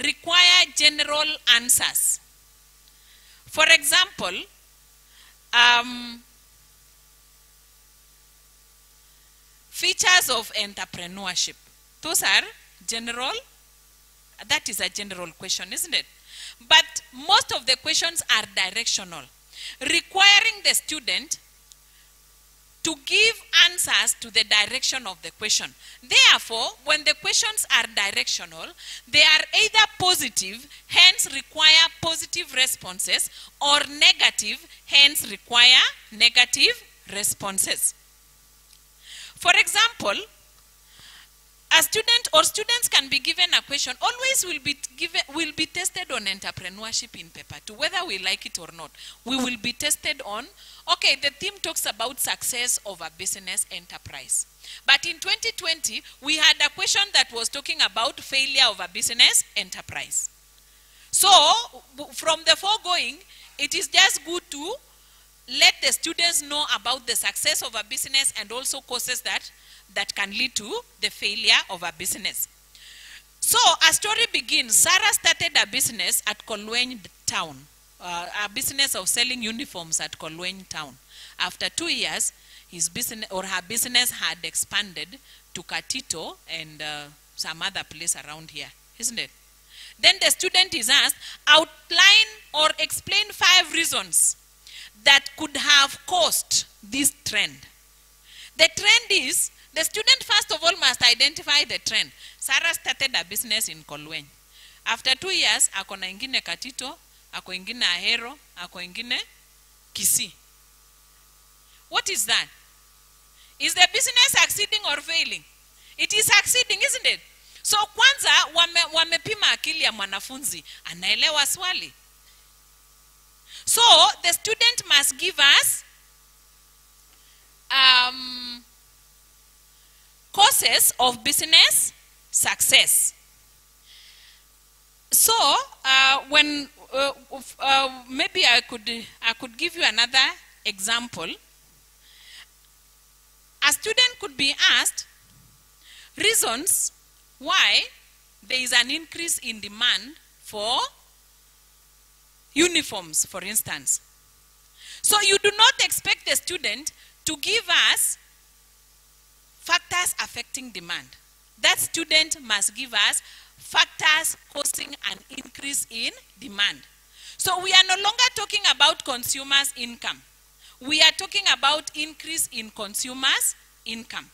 require general answers. For example, features of entrepreneurship. Those are general. That is a general question, isn't it? But most of the questions are directional, requiring the student to give answers to the direction of the question. Therefore, when the questions are directional, they are either positive, hence require positive responses, or negative, hence require negative responses. For example, a student or students can be given a question, always will be tested on entrepreneurship in paper 2, whether we like it or not. We will be tested on, okay, the theme talks about success of a business enterprise. But in 2020, we had a question that was talking about failure of a business enterprise. So, from the foregoing, it is just good to let the students know about the success of a business and also causes that can lead to the failure of a business. So a story begins. Sarah started a business at Kolweny town, a business of selling uniforms at Kolweny town. After 2 years, his business or her business had expanded to Katito and some other place around here, isn't it? Then the student is asked, outline or explain 5 reasons that could have caused this trend. The trend is, the student first of all must identify the trend. Sarah started a business in Kolweny. After 2 years, ako na ingine Katito, ako ingine Ahero, ako ingine Kisii. What is that? Is the business succeeding or failing? It is succeeding, isn't it? So kwanza wamepima akili ya mwanafunzi, anaelewa swali. So the student must give us causes of business success. So when maybe I could give you another example. A student could be asked reasons why there is an increase in demand for uniforms, for instance. So you do not expect the student to give us factors affecting demand. That student must give us factors causing an increase in demand. So we are no longer talking about consumers' income. We are talking about increase in consumers' income.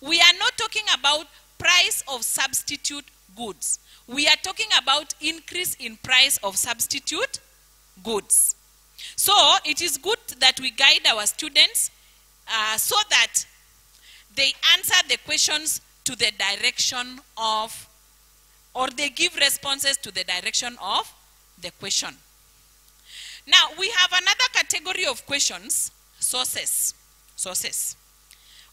We are not talking about price of substitute goods. We are talking about increase in price of substitute goods. So it is good that we guide our students so that they answer the questions to the direction of, or they give responses to the direction of the question. Now, we have another category of questions, sources. Sources.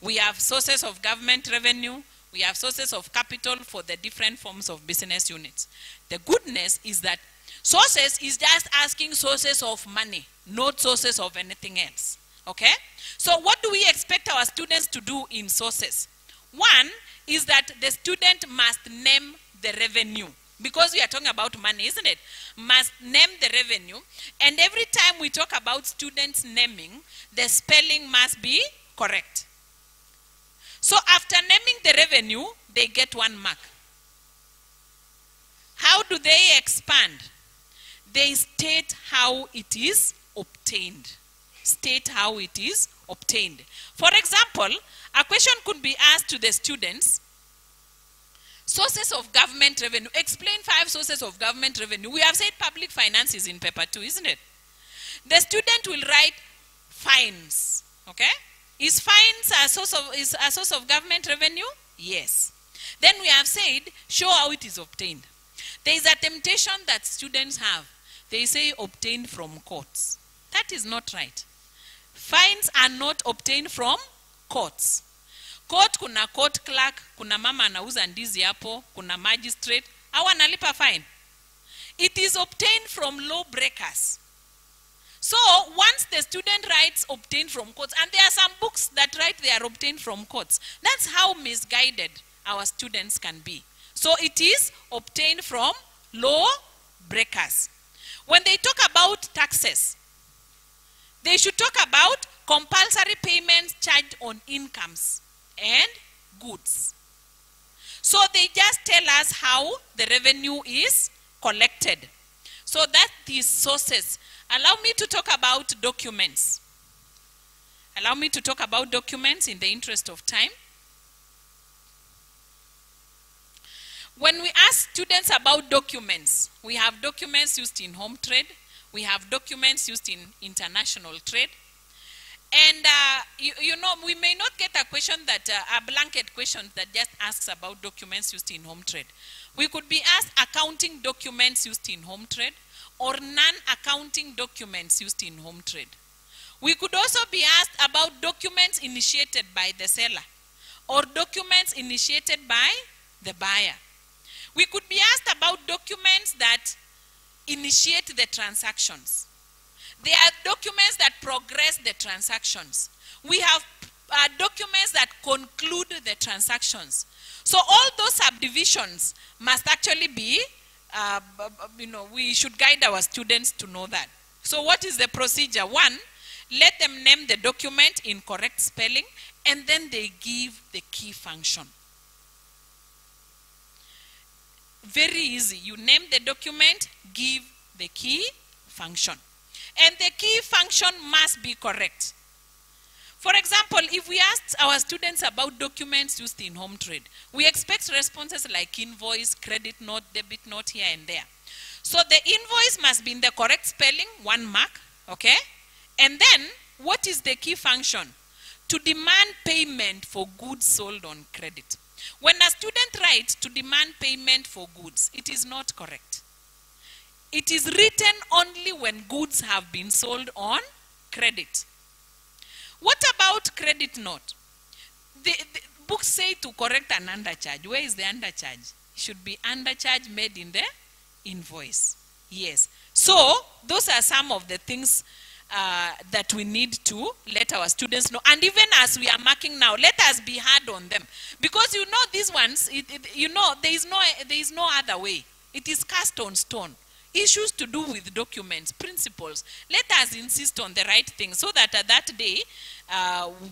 We have sources of government revenue. We have sources of capital for the different forms of business units. The goodness is that sources is just asking sources of money, not sources of anything else. Okay? So what do we expect our students to do in sources? One is that the student must name the revenue. Because we are talking about money, isn't it? Must name the revenue. And every time we talk about students naming, the spelling must be correct. So after naming the revenue, they get 1 mark. How do they expand? They state how it is obtained. State how it is obtained. For example, a question could be asked to the students, sources of government revenue. Explain 5 sources of government revenue. We have said public finances in paper 2, isn't it? The student will write fines. Okay? Is fines a source of government revenue? Yes. Then we have said, show how it is obtained. There is a temptation that students have. They say obtained from courts. That is not right. Fines are not obtained from courts. Court, kuna court clerk, kuna mama anauza ndizi hapo, kuna magistrate, hawa analipa fine. It is obtained from law breakers. So once the student writes obtained from courts, and there are some books that write they are obtained from courts, that's how misguided our students can be. So it is obtained from law breakers. When they talk about taxes, they should talk about compulsory payments charged on incomes and goods. So they just tell us how the revenue is collected. So that is sources. Allow me to talk about documents. Allow me to talk about documents in the interest of time. When we ask students about documents, we have documents used in home trade. We have documents used in international trade. And you know, we may not get a question that, a blanket question that just asks about documents used in home trade. We could be asked accounting documents used in home trade or non-accounting documents used in home trade. We could also be asked about documents initiated by the seller or documents initiated by the buyer. We could be asked about documents that initiate the transactions. There are documents that progress the transactions. We have documents that conclude the transactions. So all those subdivisions must actually be, we should guide our students to know that. So what is the procedure? 1, let them name the document in correct spelling, and then they give the key function. Very easy. You name the document, give the key function. And the key function must be correct. For example, if we ask our students about documents used in home trade, we expect responses like invoice, credit note, debit note here and there. So the invoice must be in the correct spelling, 1 mark, okay? And then, what is the key function? To demand payment for goods sold on credit. When a student writes to demand payment for goods, it is not correct. It is written only when goods have been sold on credit. What about credit note? The books say to correct an undercharge. Where is the undercharge? It should be undercharge made in the invoice. Yes. So, those are some of the things that we need to let our students know. And even as we are marking now, let us be hard on them. Because you know these ones, there is no other way. It is cast on stone. Issues to do with documents, principles. Let us insist on the right thing so that at that day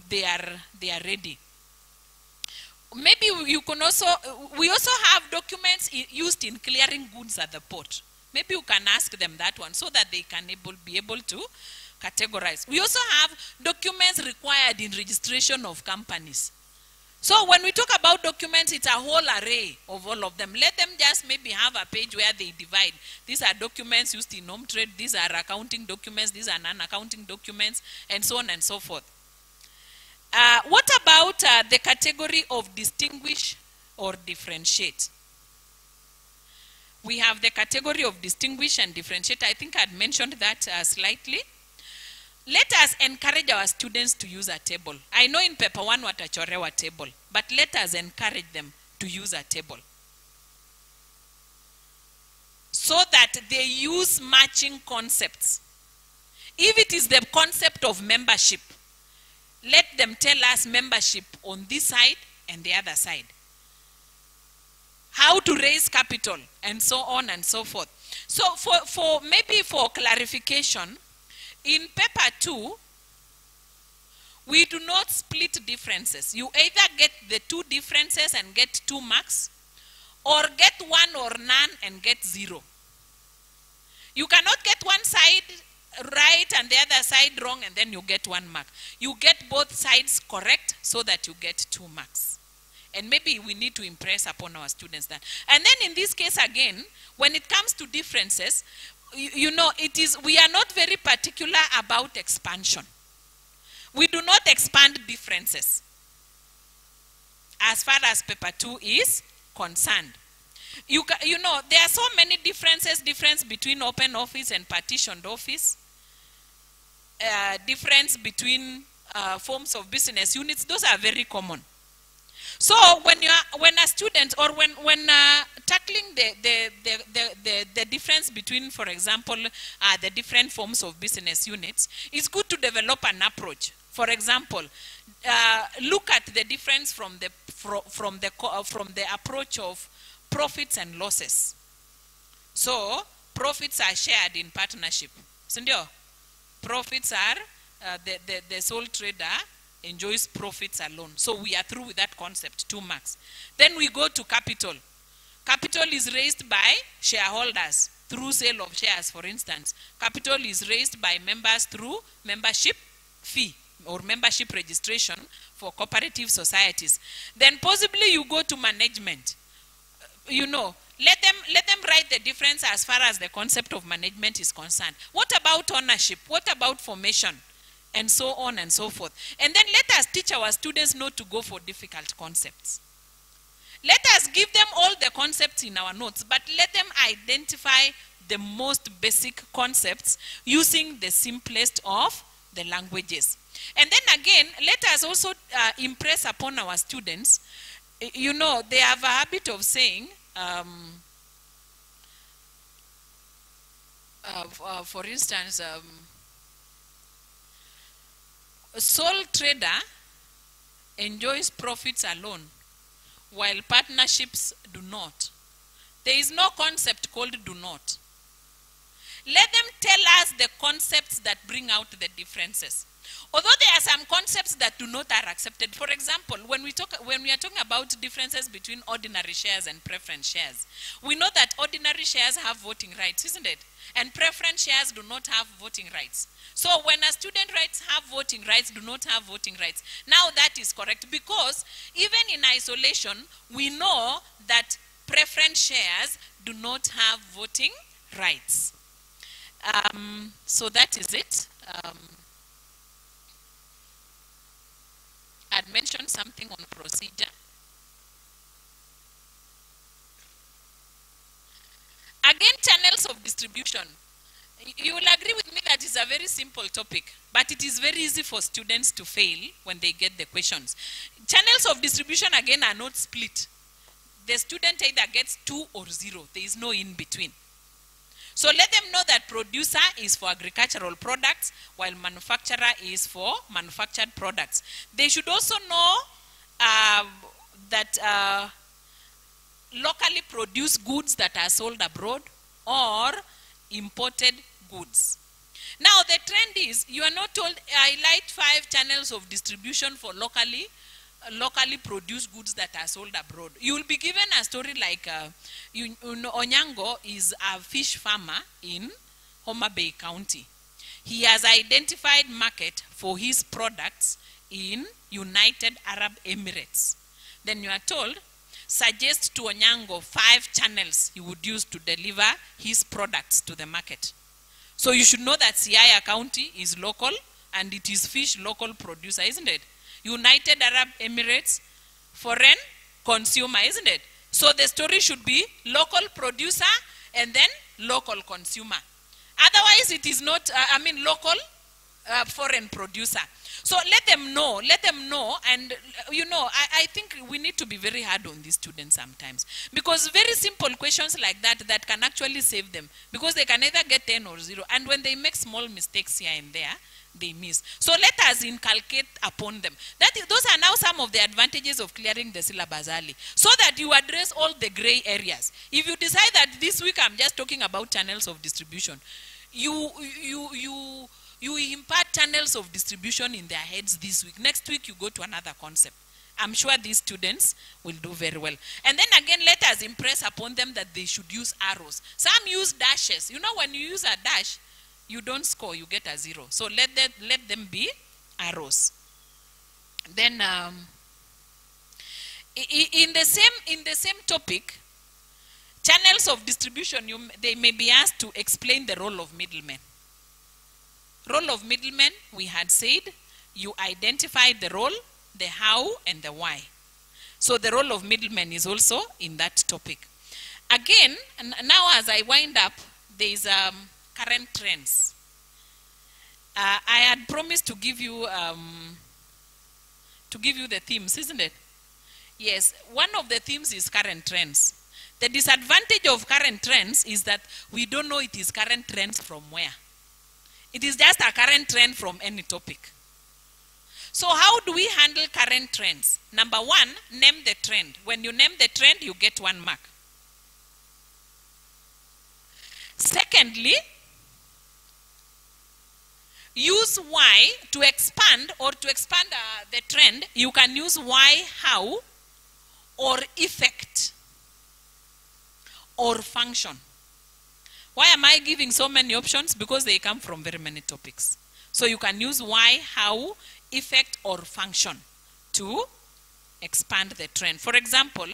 they are ready. Maybe we also have documents used in clearing goods at the port. Maybe you can ask them that one so that they can be able to categorize. We also have documents required in registration of companies. So when we talk about documents, it's a whole array of all of them. Let them just maybe have a page where they divide. These are documents used in home trade. These are accounting documents. These are non-accounting documents, and so on and so forth. What about the category of distinguish or differentiate? We have the category of distinguish and differentiate. I think I had mentioned that slightly. Let us encourage our students to use a table. I know in paper 1 watachorewa table, but let us encourage them to use a table, so that they use matching concepts. If it is the concept of membership, let them tell us membership on this side and the other side. how to raise capital, and so on and so forth. So for maybe for clarification, in paper 2, we do not split differences. You either get the 2 differences and get 2 marks, or get 1 or none and get 0. You cannot get one side right and the other side wrong and then you get 1 mark. You get both sides correct so that you get 2 marks. And maybe we need to impress upon our students that. And then in this case again, when it comes to differences, you know, we are not very particular about expansion. We do not expand differences as far as paper 2 is concerned. You know, there are so many difference between open office and partitioned office, difference between forms of business units. Those are very common. So when a student, or when tackling the difference between, for example, the different forms of business units, it's good to develop an approach. For example, look at the difference from the approach of profits and losses. So profits are shared in partnership. Sindio? Profits are the sole trader enjoys profits alone. So we are through with that concept, 2 marks. Then we go to capital. Capital is raised by shareholders through sale of shares, for instance. Capital is raised by members through membership fee or membership registration for cooperative societies. Then possibly you go to management. You know, let them write the difference as far as the concept of management is concerned. What about ownership? What about formation? And so on and so forth. And then let us teach our students not to go for difficult concepts. Let us give them all the concepts in our notes, but let them identify the most basic concepts using the simplest of the languages. And then again, let us also impress upon our students, you know, they have a habit of saying, for instance, a sole trader enjoys profits alone, while partnerships do not. There is no concept called do not. Let them tell us the concepts that bring out the differences. Although there are some concepts that do not are accepted. For example, when we are talking about differences between ordinary shares and preference shares, we know that ordinary shares have voting rights, isn't it? And preference shares do not have voting rights. So when a student writes have voting rights, do not have voting rights, now that is correct, because even in isolation, we know that preference shares do not have voting rights. So that is it. I'd mentioned something on procedure. Again, channels of distribution. You will agree with me that it's a very simple topic, but it is very easy for students to fail when they get the questions. Channels of distribution, again, are not split. The student either gets 2 or 0. There is no in between. So let them know that producer is for agricultural products, while manufacturer is for manufactured products. They should also know that locally produced goods that are sold abroad or imported goods. Now the trend is, you are not told, highlight 5 channels of distribution for locally produced goods that are sold abroad. You will be given a story like, Onyango is a fish farmer in Homa Bay County. He has identified market for his products in United Arab Emirates. Then you are told, suggest to Onyango 5 channels he would use to deliver his products to the market. So you should know that Siaya County is local and it is fish local producer, isn't it? United Arab Emirates, foreign consumer, isn't it? So the story should be local producer and then local consumer. Otherwise it is not, local foreign producer. So let them know, and I think we need to be very hard on these students sometimes, because very simple questions like that can actually save them, because they can either get 10 or 0, and when they make small mistakes here and there, they miss. So let us inculcate upon them. Those are now some of the advantages of clearing the syllabus early, so that you address all the gray areas. If you decide that this week I'm just talking about channels of distribution, you impart channels of distribution in their heads this week. Next week you go to another concept. I'm sure these students will do very well. And then again, let us impress upon them that they should use arrows. Some use dashes. You know, when you use a dash, you don't score, you get a 0. So let them be arrows. Then in the same topic, channels of distribution, they may be asked to explain the role of middlemen. Role of middlemen, we had said, you identify the role, the how, and the why. So the role of middlemen is also in that topic. Again, now as I wind up, there is current trends. I had promised to give you the themes, isn't it? Yes, one of the themes is current trends. The disadvantage of current trends is that we don't know it is current trends from where. It is just a current trend from any topic. So how do we handle current trends? Number one, name the trend. When you name the trend, you get 1 mark. Secondly, use why to expand the trend. You can use why, how, or effect, or function. Why am I giving so many options? Because they come from very many topics. So you can use why, how, effect, or function to expand the trend. For example,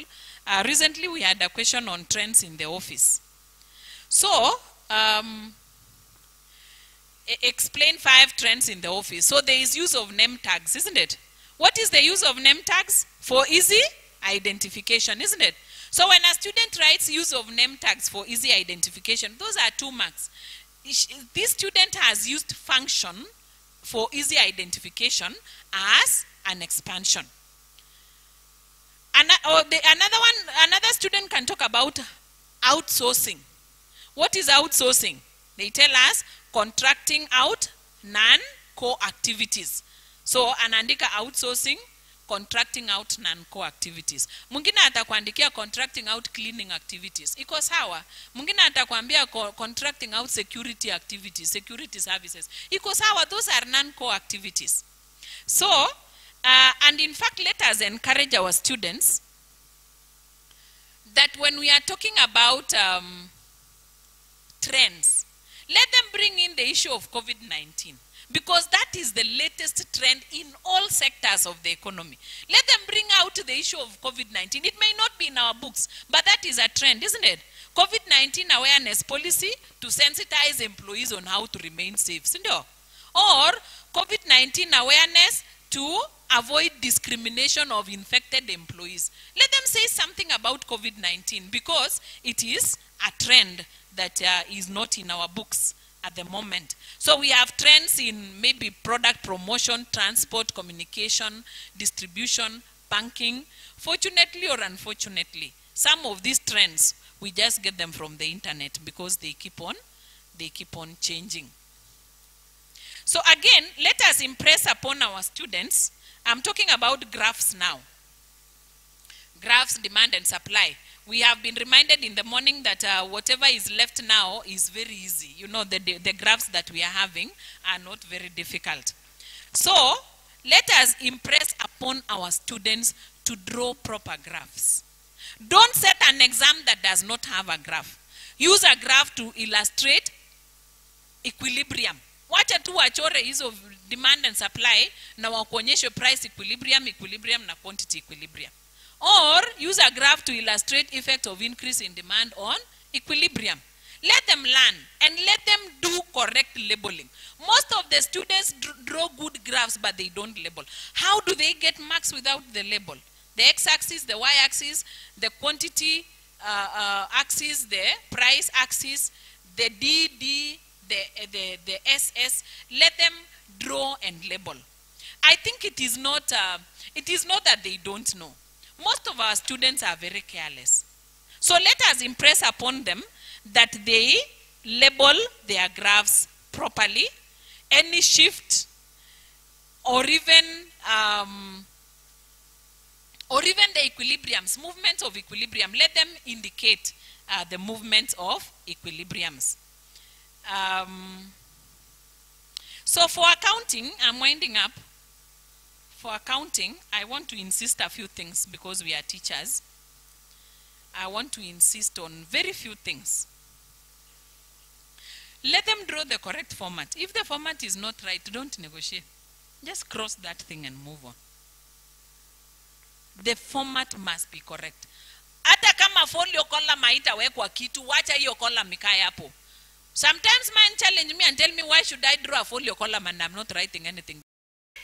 recently we had a question on trends in the office. So, explain 5 trends in the office. So there is use of name tags, isn't it? What is the use of name tags? For easy identification, isn't it? So when a student writes use of name tags for easy identification, those are 2 marks. This student has used function for easy identification as an expansion. Another student can talk about outsourcing. What is outsourcing? They tell us contracting out non-core activities. So anaandika outsourcing, contracting out non-core activities. Mwingine atakuandikia contracting out cleaning activities. Iko sawa. Mwingine atakwambia contracting out security activities, security services. Iko sawa, those are non-core activities. So, and in fact, let us encourage our students that when we are talking about trends, let them bring in the issue of COVID-19, because that is the latest trend in all sectors of the economy. Let them bring out the issue of COVID-19. It may not be in our books, but that is a trend, isn't it? COVID-19 awareness policy to sensitize employees on how to remain safe, isn't it? Or COVID-19 awareness to avoid discrimination of infected employees. Let them say something about COVID-19, because it is a trend that is not in our books at the moment. So we have trends in maybe product promotion, transport, communication, distribution, banking. Fortunately or unfortunately, some of these trends, we just get them from the internet, because they keep on changing. So again, let us impress upon our students. I'm talking about graphs now. Graphs, demand and supply. We have been reminded in the morning that whatever is left now is very easy. You know, the graphs that we are having are not very difficult. So, let us impress upon our students to draw proper graphs. Don't set an exam that does not have a graph. Use a graph to illustrate equilibrium. Wacha tu wachore hizo demand and supply na wakuonyeshe price equilibrium, na quantity equilibrium. Or use a graph to illustrate effect of increase in demand on equilibrium. Let them learn and let them do correct labeling. Most of the students draw good graphs, but they don't label. How do they get marks without the label? The x-axis, the y-axis, the quantity axis, the price axis, the the SS, let them draw and label. I think it is not that they don't know. Most of our students are very careless. So let us impress upon them that they label their graphs properly. Any shift or even the equilibriums, movements of equilibrium, let them indicate the movements of equilibriums. So for accounting, I'm winding up. For accounting, I want to insist a few things because we are teachers. I want to insist on very few things. Let them draw the correct format. If the format is not right, don't negotiate. Just cross that thing and move on. The format must be correct. Hata kama folio column haitawekwa kitu, wacha hiyo column ikae hapo. Sometimes man challenge me and tell me, why should I draw a folio column and I'm not writing anything?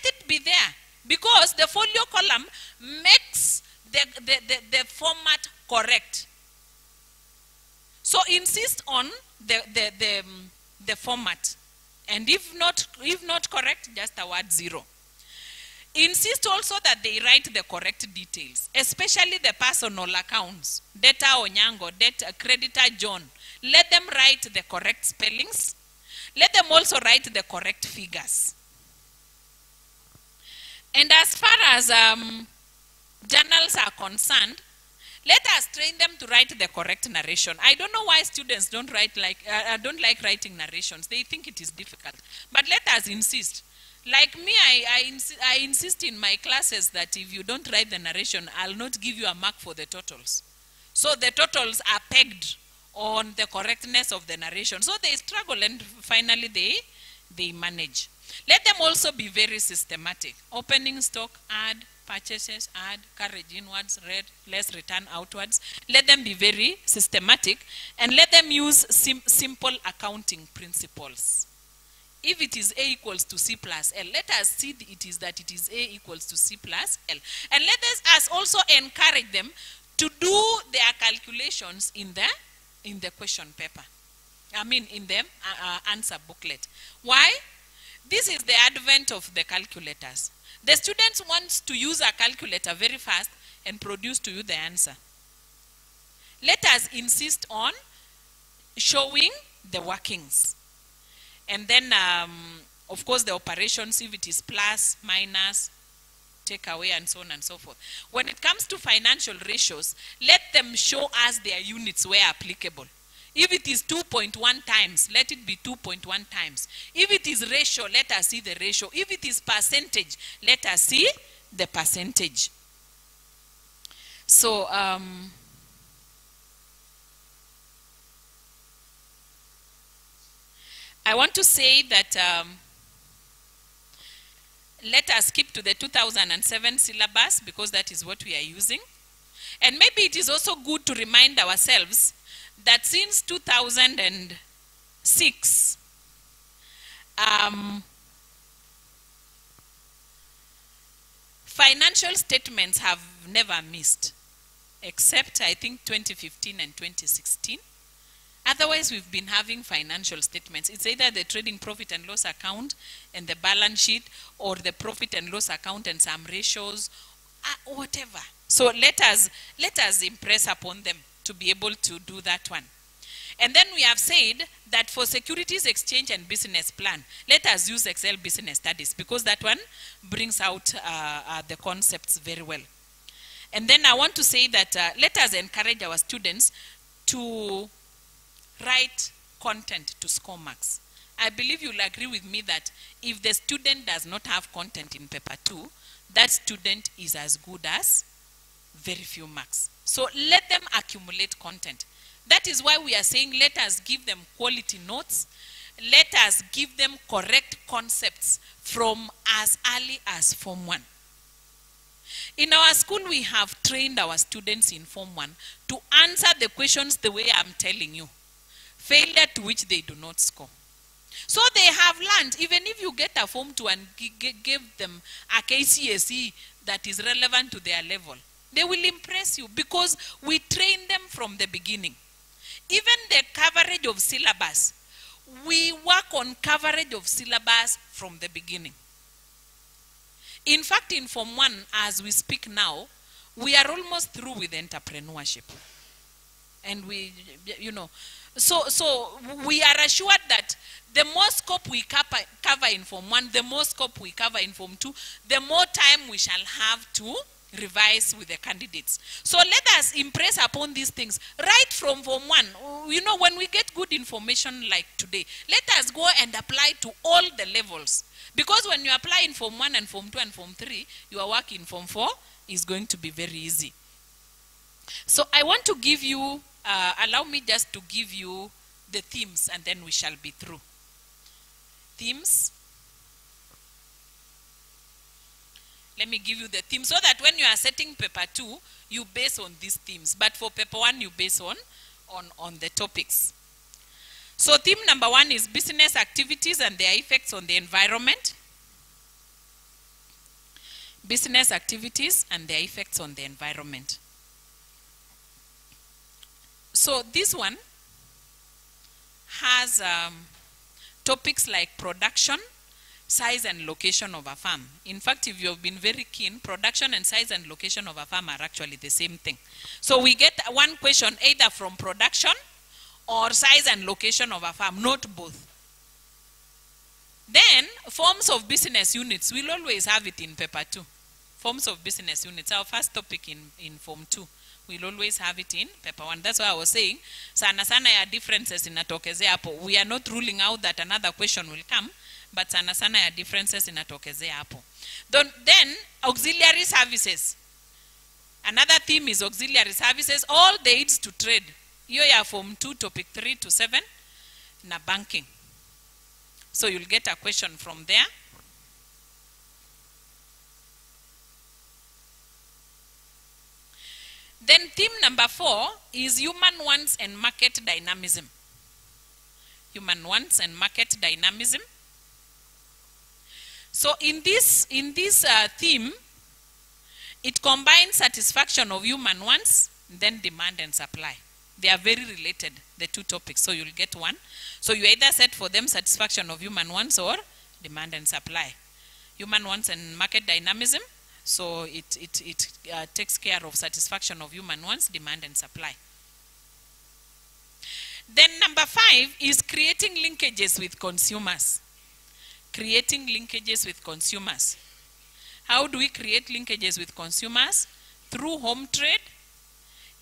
Let it be there. Because the folio column makes the format correct. So insist on the format. And if not correct, just a word 0. Insist also that they write the correct details, especially the personal accounts. Debtor Onyango, creditor John. Let them write the correct spellings. Let them also write the correct figures. And as far as journals are concerned, let us train them to write the correct narration. I don't know why students don't like writing narrations. They think it is difficult. But let us insist. Like me, I insist in my classes that if you don't write the narration, I'll not give you a mark for the totals. So the totals are pegged on the correctness of the narration. So they struggle and finally they manage. Let them also be very systematic. Opening stock, add, purchases, add, carriage inwards, less return outwards. Let them be very systematic and let them use simple accounting principles. If it is A equals to C plus L, let us see it is A equals to C plus L. And let us also encourage them to do their calculations in the question paper. I mean in the answer booklet. Why? This is the advent of the calculators. The students want to use a calculator very fast and produce to you the answer. Let us insist on showing the workings. And then, of course, the operations, if it is plus, minus, take away, and so on and so forth. When it comes to financial ratios, let them show us their units where applicable. If it is 2.1 times, let it be 2.1 times. If it is ratio, let us see the ratio. If it is percentage, let us see the percentage. So, I want to say that let us keep to the 2007 syllabus because that is what we are using. And maybe it is also good to remind ourselves that since 2006, financial statements have never missed, except I think 2015 and 2016. Otherwise, we've been having financial statements. It's either the trading profit and loss account and the balance sheet, or the profit and loss account and some ratios, whatever. So let us impress upon them to be able to do that one. And then we have said that for securities exchange and business plan, let us use Excel business studies because that one brings out the concepts very well. And then I want to say that let us encourage our students to write content to score marks. I believe you'll agree with me that if the student does not have content in paper 2, that student is as good as very few marks. So let them accumulate content. That is why we are saying let us give them quality notes. Let us give them correct concepts from as early as Form 1. In our school, we have trained our students in Form 1 to answer the questions the way I'm telling you. Failure to which they do not score. So they have learned, even if you get a Form 2 and give them a KCSE that is relevant to their level, they will impress you because we train them from the beginning. Even the coverage of syllabus, we work on coverage of syllabus from the beginning. In fact, in Form 1, as we speak now, we are almost through with entrepreneurship. And we, you know, so we are assured that the more scope we cover in Form 1, the more scope we cover in Form 2, the more time we shall have to revise with the candidates. So let us impress upon these things right from Form 1. You know, when we get good information like today, let us go and apply to all the levels. Because when you apply in Form 1 and Form 2 and Form 3, your work in Form 4 is going to be very easy. So I want to give you, allow me just to give you the themes and then we shall be through. Themes. Let me give you the theme so that when you are setting paper 2, you base on these themes. But for paper 1, you base on the topics. So theme number 1 is business activities and their effects on the environment. Business activities and their effects on the environment. So this one has topics like production, size and location of a farm. In fact, if you've been very keen, production and size and location of a farm are actually the same thing. So we get one question either from production or size and location of a farm, not both. Then, forms of business units, we'll always have it in paper 2. Forms of business units, our first topic in Form 2. We'll always have it in paper 1. That's why I was saying, sana sana ya differences inatokezea hapo. We are not ruling out that another question will come, but sana sana ya differences inatokezea hapo. Then, auxiliary services. Another theme is auxiliary services, all the aids to trade. Hiyo ya Form 2, topic 3 to 7, na banking. So you'll get a question from there. Then theme number 4 is human wants and market dynamism. Human wants and market dynamism. So in this theme, it combines satisfaction of human wants, then demand and supply. They are very related, the two topics, so you'll get one. So you either set for them satisfaction of human wants or demand and supply. Human wants and market dynamism, so it takes care of satisfaction of human wants, demand and supply. Then number 5 is creating linkages with consumers. Creating linkages with consumers. How do we create linkages with consumers? Through home trade,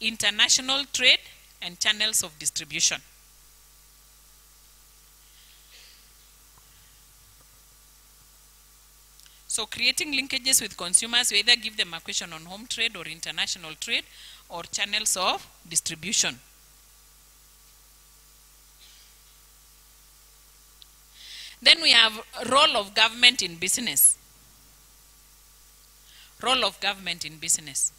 international trade, and channels of distribution. So creating linkages with consumers, you either give them a question on home trade or international trade or channels of distribution. Then we have role of government in business. Role of government in business.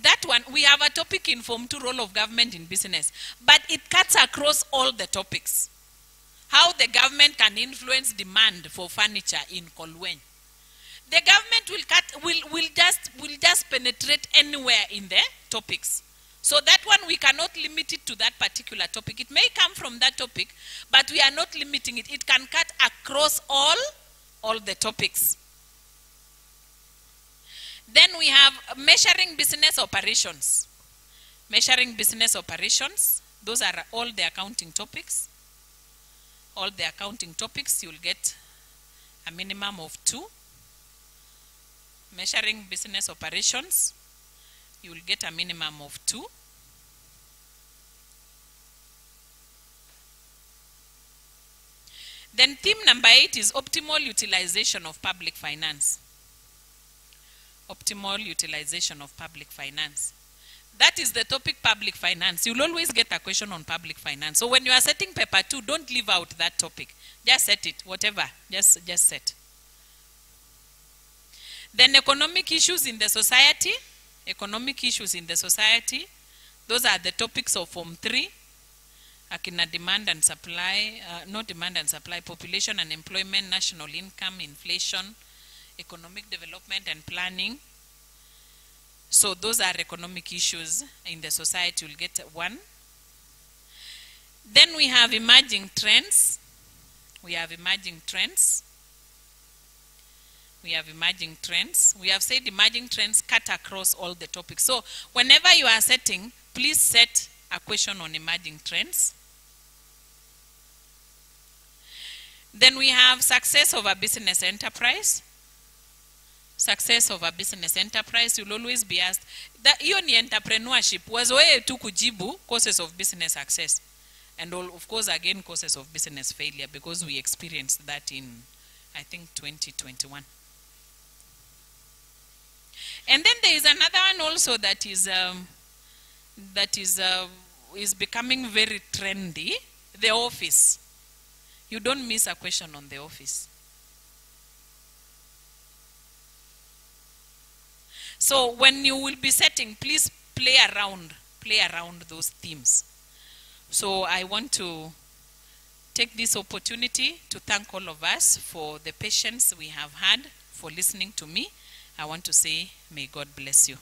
That one, we have a topic in Form 2, role of government in business, but it cuts across all the topics. How the government can influence demand for furniture in Kolwen. The government will just penetrate anywhere in the topics. So that one, we cannot limit it to that particular topic. It may come from that topic, but we are not limiting it. It can cut across all the topics. Then we have measuring business operations. Measuring business operations. Those are all the accounting topics. All the accounting topics, you'll get a minimum of 2. Measuring business operations, you will get a minimum of 2. Then theme number 8 is optimal utilization of public finance. Optimal utilization of public finance. That is the topic, public finance. You'll always get a question on public finance. So when you are setting paper 2, don't leave out that topic. Just set it, whatever, just set. Then economic issues in the society. Economic issues in the society. Those are the topics of Form 3. Akina demand and supply, not demand and supply, population and employment, national income, inflation, economic development and planning. So those are economic issues in the society. You'll get 1. Then we have emerging trends. We have emerging trends. We have emerging trends. We have said emerging trends cut across all the topics. So whenever you are setting, please set a question on emerging trends. Then we have success of a business enterprise. Success of a business enterprise, you'll always be asked. Hiyo ni entrepreneurship. Wazoe tu kujibu causes of business success. And all, of course, again, causes of business failure, because we experienced that in, I think, 2021. And then there is another one also that is becoming very trendy, the office. You don't miss a question on the office. So when you will be setting, please play around those themes. So I want to take this opportunity to thank all of us for the patience we have had for listening to me. I want to say, may God bless you.